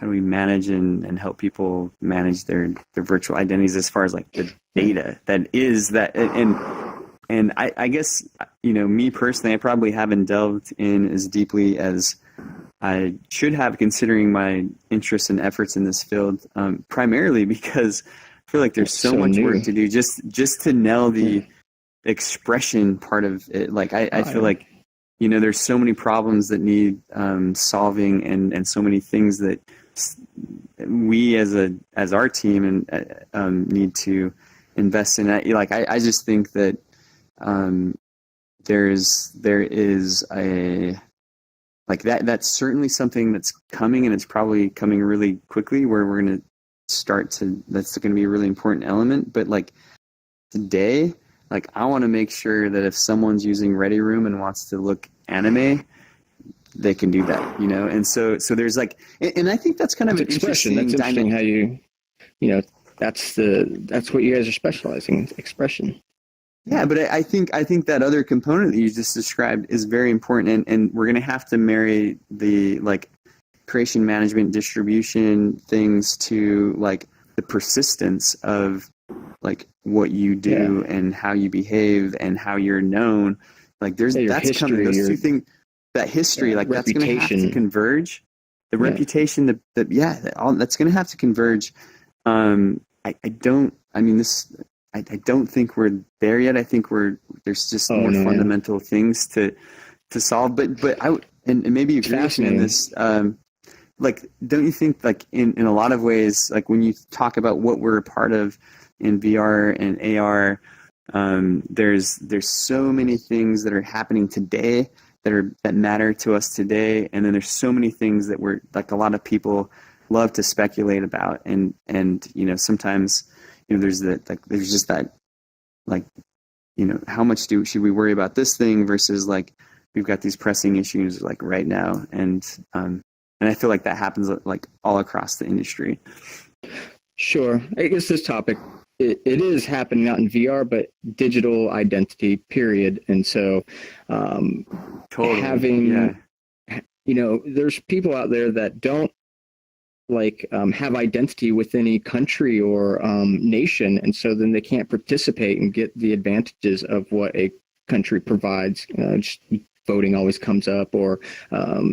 manage and help people manage their virtual identities as far as the data that is that. And I guess me personally, I probably haven't delved in as deeply as I should have, considering my interests and efforts in this field, primarily because I feel like there's so much work to do just to nail the expression part of it. I feel like there's so many problems that need solving, and so many things that we as our team and need to invest in. I just think that there is a that's certainly something that's coming, and it's probably coming really quickly, where we're going to that's going to be a really important element. But today, I want to make sure that if someone's using Ready Room and wants to look anime, they can do that, And so there's and I think that's kind of an expression. That's interesting how that's what you guys are specializing in, expression. Yeah, but I think that other component that you just described is very important, and we're going to have to marry the creation management distribution things to the persistence of what you do and how you behave and how you're known. That's history, coming. Those two things, that history, that's going to have to converge. The reputation, that's going to have to converge. I don't think we're there yet. I think there's just more fundamental things to solve. But and maybe you agree with me on this. Don't you think in a lot of ways, when you talk about what we're a part of in VR and AR, there's so many things that are happening today that matter to us today, and then there's so many things that we're a lot of people love to speculate about, and sometimes there's there's just that how much should we worry about this thing versus we've got these pressing issues right now, and I feel that happens all across the industry. Sure. I guess this topic, it is happening not in VR, but digital identity, period. And so having, there's people out there that don't have identity with any country or nation. And so then they can't participate and get the advantages of what a country provides. Just voting always comes up, or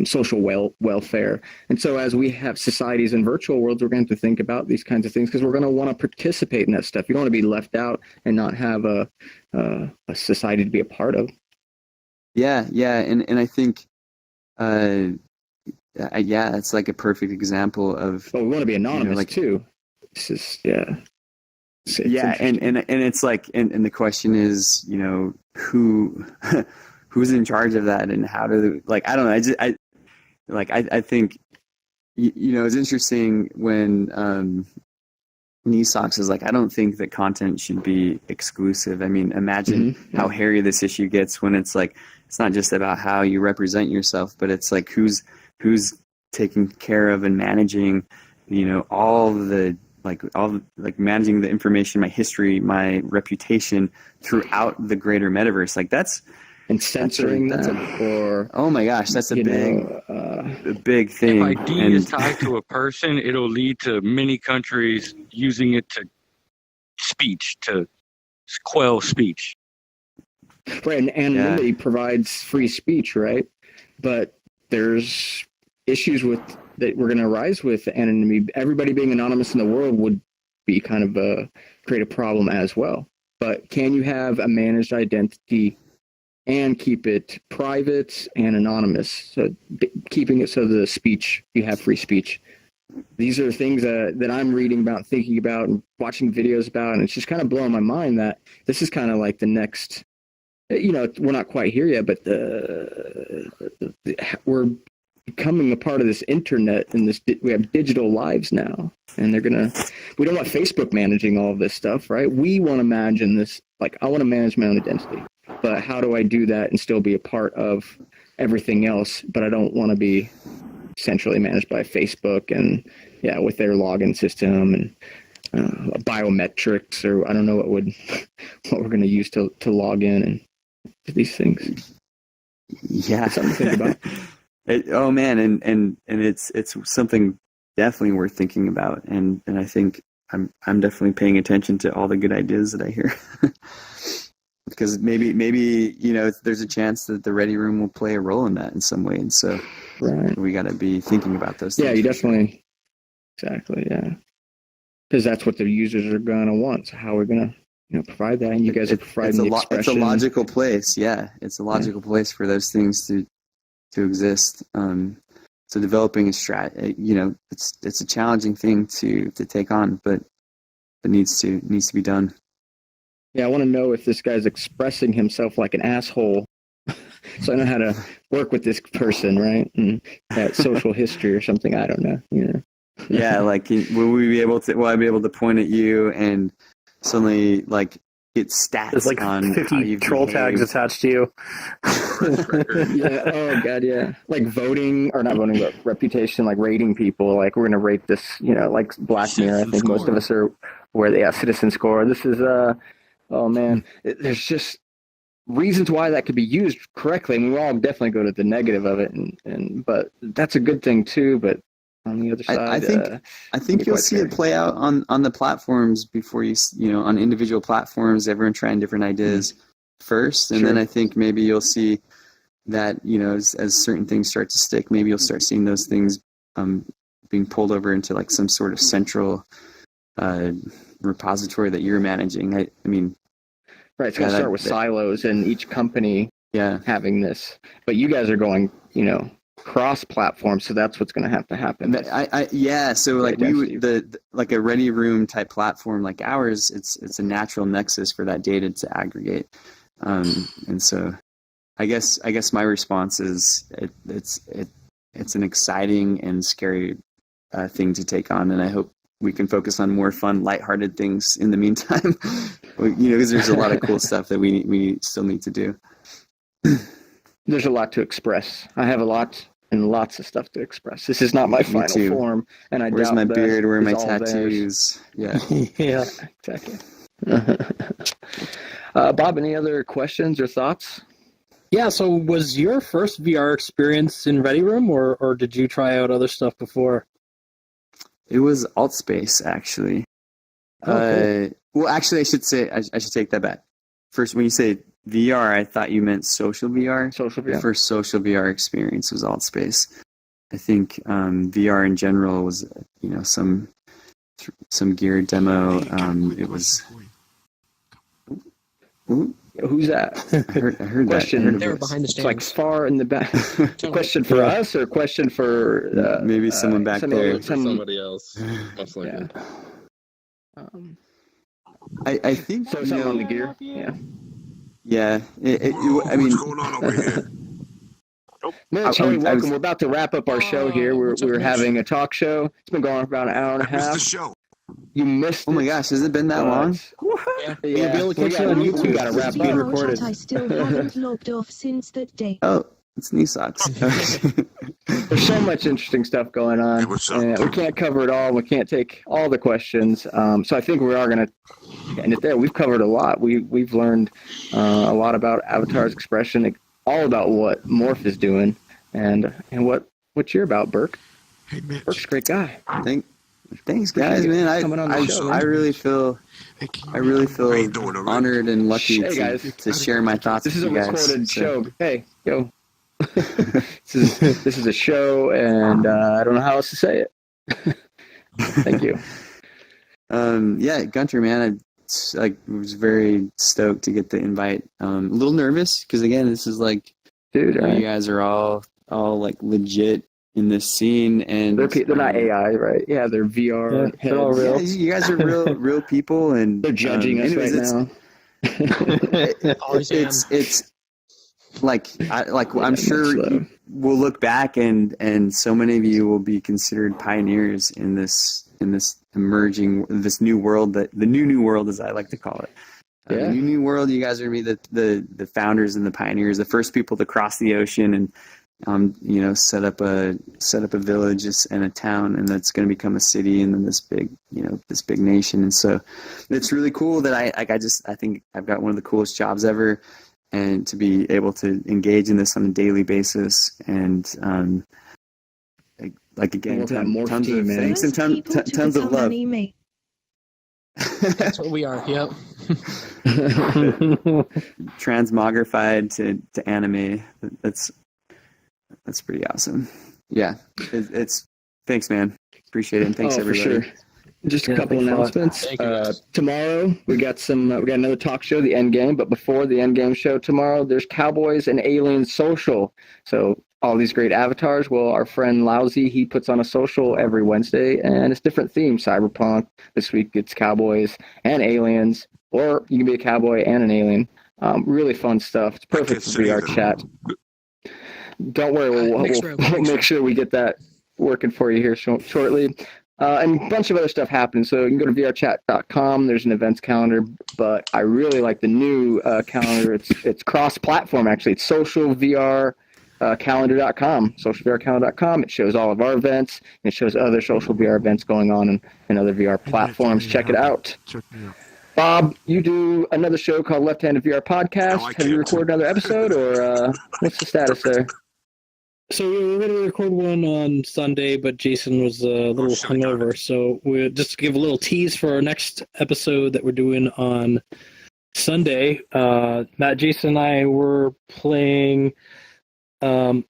social welfare. And so as we have societies in virtual worlds, we're going to think about these kinds of things, because we're going to want to participate in that stuff. You don't want to be left out and not have a society to be a part of. Yeah. And I think, it's a perfect example of. But we want to be anonymous too. This is and it's and the question is, who's in charge of that, and how do I don't know. I think it's interesting when Nisox is like, I don't think that content should be exclusive. I mean, imagine how hairy this issue gets when it's like, it's not just about how you represent yourself, but it's like who's taking care of and managing, all the managing the information, my history, my reputation throughout the greater metaverse. Like and censoring or oh my gosh, that's a big thing. If ID is tied to a person, it'll lead to many countries using it to quell speech. Right, and anonymity provides free speech, right? But there's issues that we're going to arise with anonymity. Everybody being anonymous in the world would be kind of create a problem as well. But can you have a managed identity and keep it private and anonymous? So keeping it so the speech, you have free speech. These are things that I'm reading about, thinking about, and watching videos about, and it's just kind of blowing my mind that this is kind of like the next, we're not quite here yet, but we're becoming a part of this internet, and we have digital lives now, and we don't want Facebook managing all of this stuff, right? We want to imagine this, like, I want to manage my own identity, but how do I do that and still be a part of everything else? But I don't want to be centrally managed by Facebook and with their login system and biometrics, or I don't know what we're going to use to log in and these things. Yeah, something to think about. Oh man, and it's something definitely worth thinking about, and I think I'm definitely paying attention to all the good ideas that I hear, because maybe there's a chance that the Ready Room will play a role in that in some way, and so we got to be thinking about those things. Yeah, you definitely, exactly, yeah, because that's what the users are gonna want. So how we're gonna provide that, and you guys are providing the expression. It's a logical place, it's a logical place for those things to exist. So developing a strategy, it's a challenging thing to take on, but it needs to be done. Yeah, I want to know if this guy's expressing himself like an asshole, so I know how to work with this person, right? And that social history or something. I don't know. Yeah, like will I be able to point at you and suddenly like get stats? There's like on 50 troll tags attached to you. Yeah. Oh god. Yeah. Like voting, or not voting, but reputation. Like rating people. Like we're gonna rate this. Like Black Mirror. I think most of us are where they have citizen score. This is oh man. There's just reasons why that could be used correctly, and we all definitely go to the negative of it. But that's a good thing too. But on the other side, I think you'll see it play out on the platforms before on individual platforms, everyone trying different ideas first, and then I think maybe you'll see that as certain things start to stick, maybe you'll start seeing those things being pulled over into like some sort of central repository that you're managing. I mean, right? It's going to start with silos and each company having this, but you guys are going cross-platform, so that's what's going to happen. So like like a Ready Room type platform like ours, it's a natural nexus for that data to aggregate, and so I guess my response is it's an exciting and scary thing to take on, and I hope we can focus on more fun, lighthearted things in the meantime. Because there's a lot of cool stuff that we still need to do. There's a lot to express. I have a lot and lots of stuff to express. This is not my final form, and I Where's doubt my beard? Where are my tattoos? Yeah. Yeah, exactly. Bob, any other questions or thoughts? Yeah, so was your first VR experience in Ready Room, or did you try out other stuff before? It was AltSpace, actually. Well, actually, I should take that back. First, when you say VR, I thought you meant social VR. Social VR. The first social VR experience was AltSpace. I think VR in general was, some gear demo. It was. Who's that? I heard question. That. They were behind the stands. It's like far in the back. Question for us, or question for maybe someone back there? Somebody else. Most likely. I think so. Something on the gear. Yeah. Yeah. I mean, what's going on over here? Mitch, hey, welcome. We're about to wrap up our show here. We're having a talk show. It's been going for about an hour and a half. The show. You missed it. Oh my gosh, has it been that long? Yeah. You'll be able to catch it on YouTube. We gotta wrap Being up. recorded. I still haven't logged off since that day. Oh, it's knee socks. There's so much interesting stuff going on. We can't cover it all. We can't take all the questions. So I think we are going to end it there. We've covered a lot. We've learned a lot about Avatar's expression, all about what Morph is doing, and what you're about, Berk. Hey, Mitch. Berk's a great guy. Thanks, guys, man. I really feel honored and lucky to share my thoughts This is with a you guys. recorded show. Hey, yo. This is a show, and I don't know how else to say it. Thank you. Yeah, Gunter, man, I was very stoked to get the invite. A little nervous because again, this is like, dude, you guys are all like legit in this scene, and they're not AI, right? Yeah, they're VR. Yeah, they're all real. Yeah, you guys are real people, and they're judging us right now. It's like I'm sure we'll look back and so many of you will be considered pioneers in this emerging new world, the new world as I like to call it. The new world. You guys are gonna be the founders and the pioneers, the first people to cross the ocean and set up a village and a town, and that's going to become a city, and then this big nation. And so it's really cool that I think I've got one of the coolest jobs ever, and to be able to engage in this on a daily basis, and again, tons of thanks and tons of love. That's what we are. Yep. Transmogrified to anime. That's pretty awesome. Yeah, it's thanks, man. Appreciate it, and thanks everybody. For sure. Just a couple announcements. Tomorrow we got another talk show, the End Game. But before the End Game show tomorrow, there's Cowboys and Aliens Social. So all these great avatars. Well, our friend Lousy, he puts on a social every Wednesday, and it's different themes. Cyberpunk. This week it's Cowboys and Aliens, or you can be a cowboy and an alien. Really fun stuff. It's perfect for VR chat. Don't worry, we'll make sure we get that working for you here shortly. And a bunch of other stuff happening. So you can go to vrchat.com. There's an events calendar, but I really like the new calendar. It's cross-platform, actually. It's socialvrcalendar.com. Socialvrcalendar.com. It shows all of our events, and it shows other social VR events going on in other VR platforms. Check it out. Bob, you do another show called Left-Handed VR Podcast. Have you recorded another episode, or what's the status there? So we were going to record one on Sunday, but Jason was a little hungover. So we're just to give a little tease for our next episode that we're doing on Sunday. Matt, Jason, and I were playing the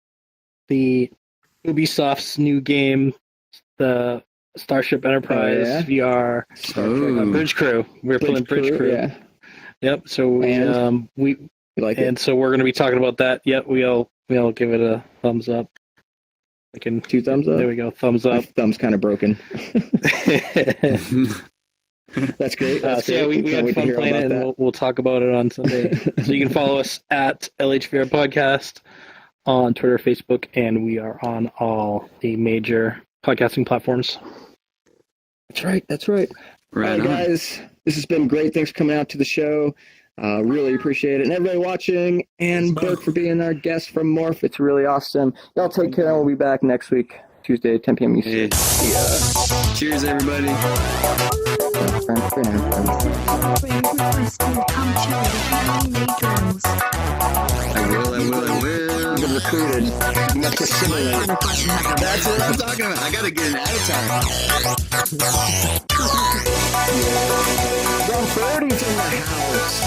Ubisoft's new game, the Starship Enterprise VR Bridge Crew. We're playing Bridge Crew. Yeah. Yep. So we like it. And so we're going to be talking about that. Yep. We all give it a thumbs up. Like 2 thumbs up. There we go. Thumbs up. My thumb's kind of broken. That's great. So we had fun playing it, and we'll talk about it on Sunday. So you can follow us at LHVR Podcast on Twitter, Facebook, and we are on all the major podcasting platforms. That's right. All right, guys. This has been great. Thanks for coming out to the show. Really appreciate it. And everybody watching, and Berk for being our guest from Morph. It's really awesome. Y'all take care. We'll be back next week, Tuesday, 10 p.m. Eastern. Cheers, everybody. I will. You're recruited. You must assimilate. That's what I'm talking about. I gotta get an avatar. Gun 30's in the house.